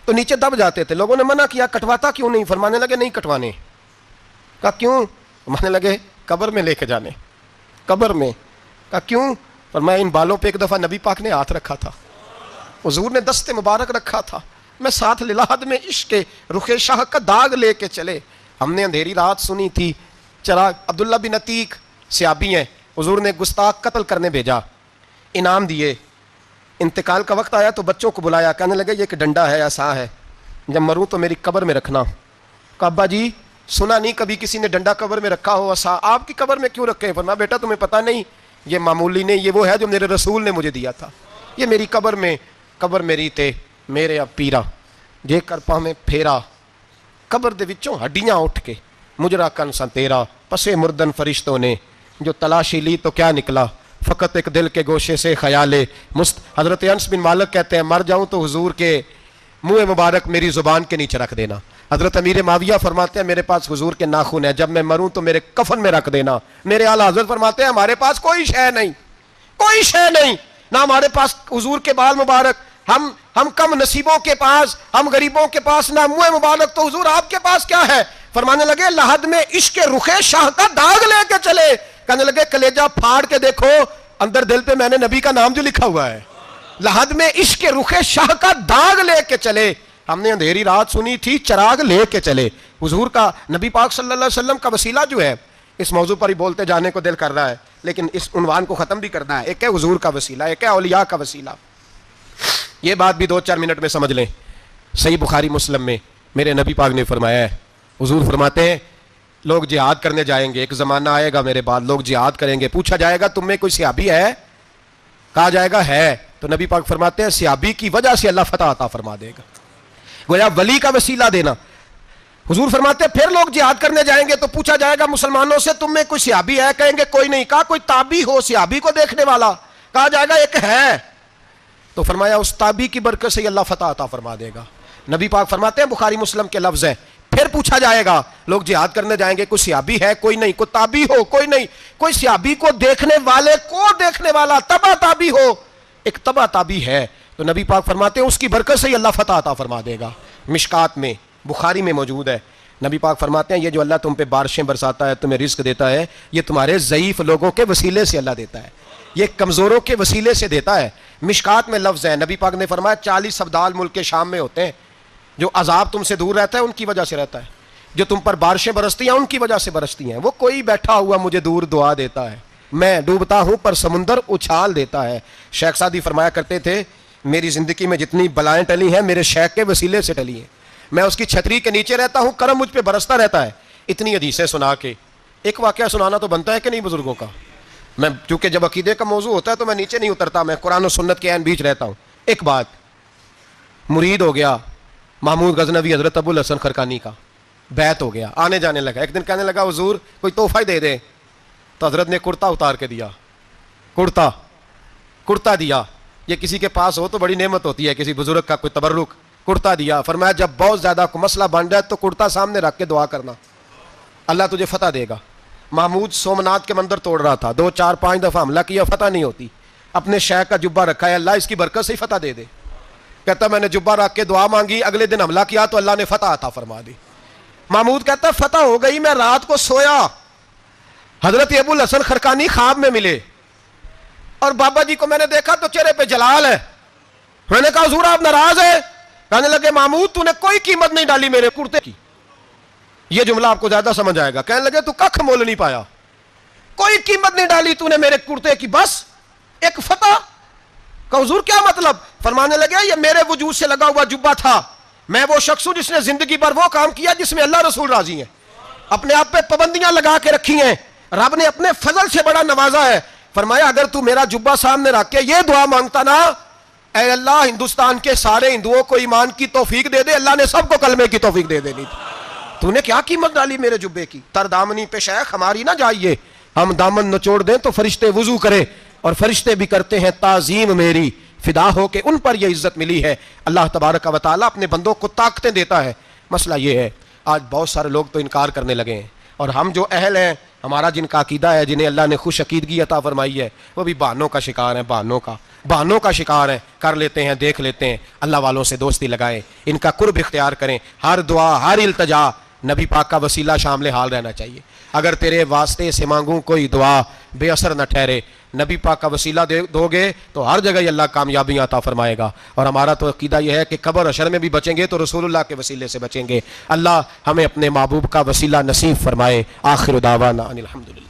تو نیچے دب جاتے تھے. لوگوں نے منع کیا کٹواتا کیوں نہیں؟ فرمانے لگے نہیں کٹوانے. کہا کیوں؟ فرمانے لگے قبر میں لے کے جانے, قبر میں. کہا کیوں؟ فرمایا ان بالوں پہ ایک دفعہ نبی پاک نے ہاتھ رکھا تھا، حضور نے دست مبارک رکھا تھا، میں ساتھ للحد میں عشق کے رخ شاہ کا داغ لے کے چلے، ہم نے اندھیری رات سنی تھی چراغ۔ عبداللہ بن عتیق صحابی ہیں، حضور نے گستاخ قتل کرنے بھیجا، انعام دیے، انتقال کا وقت آیا تو بچوں کو بلایا، کہنے لگے یہ ایک ڈنڈا ہے، عصا ہے، جب مروں تو میری قبر میں رکھنا۔ کہا ابا جی سنا نہیں کبھی کسی نے ڈنڈا قبر میں رکھا ہو، عصا آپ کی قبر میں کیوں رکھے؟ فرمایا بیٹا تمہیں پتہ نہیں، یہ معمولی نہیں، یہ وہ ہے جو میرے رسول نے مجھے دیا تھا، یہ میری قبر میں، قبر میری تے میرے اب پیرا جے کر پا میں پھیرا، قبر دے وچوں ہڈیاں اٹھ کے مجرا کن سن تیرا، پسے مردن فرشتوں نے جو تلاشی لی تو کیا نکلا، فقط ایک دل کے گوشے سے خیال حضرت انس بن مالک کہتے ہیں مر جاؤں تو حضور کے منہ مبارک میری زبان کے نیچے رکھ دینا۔ حضرت امیر معاویہ فرماتے ہیں میرے پاس حضور کے ناخن ہے، جب میں مروں تو میرے کفن میں رکھ دینا۔ میرے اعلیٰ حضرت فرماتے ہیں ہمارے پاس کوئی شے نہیں، کوئی شے نہیں، نہ ہمارے پاس حضور کے بال مبارک، ہم کم نصیبوں کے پاس، ہم غریبوں کے پاس نہ منہ مبارک، تو حضور آپ کے پاس کیا ہے؟ فرمانے لگے لحد میں عشق رخ شاہ کا داغ لے کے چلے، کہنے لگے کلیجہ پھاڑ کے دیکھو اندر دل پہ میں نے نبی کا نام جو لکھا ہوا ہے، لحد میں عشق رخ شاہ کا داغ لے کے چلے، ہم نے اندھیری رات سنی تھی چراغ لے کے چلے۔ حضور کا، نبی پاک صلی اللہ علیہ وسلم کا وسیلہ جو ہے، اس موضوع پر ہی بولتے جانے کو دل کر رہا ہے لیکن اس عنوان کو ختم بھی کرنا ہے۔ ایک ہے حضور کا وسیلہ، ایک ہے اولیاء کا وسیلہ۔ یہ بات بھی 2-4 منٹ میں سمجھ لیں۔ صحیح بخاری مسلم میں میرے نبی پاک نے فرمایا ہے، حضور فرماتے ہیں لوگ جہاد کرنے جائیں گے، ایک زمانہ آئے گا میرے بعد لوگ جہاد کریں گے، پوچھا جائے گا تم میں کوئی صحابی ہے؟ کہا جائے گا ہے، تو نبی پاک فرماتے ہیں صحابی کی وجہ سے اللہ فتح عطا فرما دے گا۔ گویا ولی کا وسیلہ دینا۔ حضور فرماتے ہیں پھر لوگ جہاد کرنے جائیں گے تو پوچھا جائے گا مسلمانوں سے تم میں کوئی صحابی ہے؟ کہیں گے کوئی نہیں۔ کہا کوئی تابعی ہو صحابی کو دیکھنے والا؟ کہا جائے گا ایک ہے، تو فرمایا اس تابعی کی برکت سے اللہ فتح عطا فرما دے گا۔ نبی پاک فرماتے ہیں بخاری مسلم کے لفظ ہیں، پھر پوچھا جائے گا لوگ جہاد کرنے جائیں گے کوئی صحابی ہے؟ کوئی نہیں۔ کوئی تابعی ہو؟ کوئی نہیں۔ کوئی صحابی کو دیکھنے والے کو دیکھنے والا تبع تابعی ہو؟ ایک تبع تابعی ہے، تو نبی پاک فرماتے ہیں اس کی برکت سے اللہ فتح عطا فرما دے گا۔ مشکات میں بخاری میں موجود ہے، نبی پاک فرماتے ہیں یہ جو اللہ تم پہ بارشیں برساتا ہے، تمہیں رزق دیتا ہے، یہ تمہارے ضعیف لوگوں کے وسیلے سے اللہ دیتا ہے، یہ کمزوروں کے وسیلے سے دیتا ہے۔ مشکات میں لفظ ہے، نبی پاک نے فرمایا 40 ابدال ملک کے شام میں ہوتے ہیں، جو عذاب تم سے دور رہتا ہے ان کی وجہ سے رہتا ہے، جو تم پر بارشیں برستی ہیں ان کی وجہ سے برستی ہیں۔ وہ کوئی بیٹھا ہوا مجھے دور دعا دیتا ہے، میں ڈوبتا ہوں پر سمندر اچھال دیتا ہے۔ شیخ سعدی فرمایا کرتے تھے میری زندگی میں جتنی بلائیں ٹلی ہیں میرے شیخ کے وسیلے سے ٹلی ہیں، میں اس کی چھتری کے نیچے رہتا ہوں، کرم مجھ پہ برستا رہتا ہے۔ اتنی حدیثیں سنا کے ایک واقعہ سنانا تو بنتا ہے کہ نہیں بزرگوں کا؟ میں چونکہ جب عقیدے کا موضوع ہوتا ہے تو میں نیچے نہیں اترتا، میں قرآن و سنت کے عین بیچ رہتا ہوں۔ ایک بات، مرید ہو گیا محمود غزنوی حضرت ابو الحسن خرقانی کا، بیعت ہو گیا، آنے جانے لگا۔ ایک دن کہنے لگا حضور کوئی تحفہ ہی دے دیں، تو حضرت نے کرتا اتار کے دیا، کرتا دیا۔ یہ کسی کے پاس ہو تو بڑی نعمت ہوتی ہے، کسی بزرگ کا کوئی تبرک، کرتا دیا۔ فرمایا جب بہت زیادہ کوئی مسئلہ بن جائے تو کرتا سامنے رکھ کے دعا کرنا، اللہ تجھے فتح دے گا۔ محمود سومنات کے مندر توڑ رہا تھا، 2-4-5 دفعہ حملہ کیا، فتح نہیں ہوتی، اپنے شیخ کا جبہ رکھا ہے، اللہ اس کی برکت سے ہی فتح دے دے۔ کہتا میں نے جبہ رکھ کے دعا مانگی، اگلے دن حملہ کیا تو اللہ نے فتح عطا فرما دی۔ محمود کہتا فتح ہو گئی، میں رات کو سویا، حضرت ابو الحسن خرقانی خواب میں ملے، اور بابا جی کو میں نے دیکھا تو چہرے پہ جلال ہے۔ میں نے کہا حضور آپ ناراض ہیں؟ کہنے لگے محمود تو نے کوئی قیمت نہیں ڈالی میرے کرتے کی۔ یہ جملہ آپ کو زیادہ سمجھ آئے گا۔ کہنے لگے تو ککھ مول نہیں پایا، کوئی قیمت نہیں ڈالی تو نے میرے کرتے کی، بس ایک فتح۔ کہ حضور کیا مطلب؟ فرمانے لگے یہ میرے وجود سے لگا ہوا جبہ تھا، میں وہ شخص ہوں جس نے زندگی پر وہ کام کیا جس میں اللہ رسول راضی ہیں، اپنے آپ پہ پابندیاں لگا کے رکھی ہیں، رب نے اپنے فضل سے بڑا نوازا ہے۔ فرمایا اگر تو میرا جبہ سامنے رکھ کے یہ دعا مانگتا نا، اے اللہ ہندوستان کے سارے ہندوؤں کو ایمان کی توفیق دے دے، اللہ نے سب کو کلمے کی توفیق دے دینی تھی۔ تو نے کیا قیمت ڈالی میرے جبے کی؟ تر دامنی پہ شیخ ہماری نہ جائیے، ہم دامن نچوڑ دیں تو فرشتے وضو کرے، اور فرشتے بھی کرتے ہیں تعظیم میری، فدا ہو کے ان پر یہ عزت ملی ہے۔ اللہ تبارک و تعالیٰ اپنے بندوں کو طاقتیں دیتا ہے۔ مسئلہ یہ ہے آج بہت سارے لوگ تو انکار کرنے لگے ہیں، اور ہم جو اہل ہیں، ہمارا جن کا عقیدہ ہے، جنہیں اللہ نے خوش عقیدگی عطا فرمائی ہے، وہ بھی بہانوں کا شکار ہیں، بہانوں کا شکار ہے، کر لیتے ہیں، دیکھ لیتے ہیں۔ اللہ والوں سے دوستی لگائیں، ان کا قرب اختیار کریں، ہر دعا ہر التجا نبی پاک کا وسیلہ شامل حال رہنا چاہیے۔ اگر تیرے واسطے سے مانگوں کوئی دعا بے اثر نہ ٹھہرے، نبی پاک کا وسیلہ دو گے تو ہر جگہ اللہ کامیابیاں عطا فرمائے گا. اور ہمارا تو عقیدہ یہ ہے کہ قبر حشر میں بھی بچیں گے تو رسول اللہ کے وسیلے سے بچیں گے. اللہ ہمیں اپنے محبوب کا وسیلہ نصیب فرمائے. آخر دعوانا ان الحمدللہ.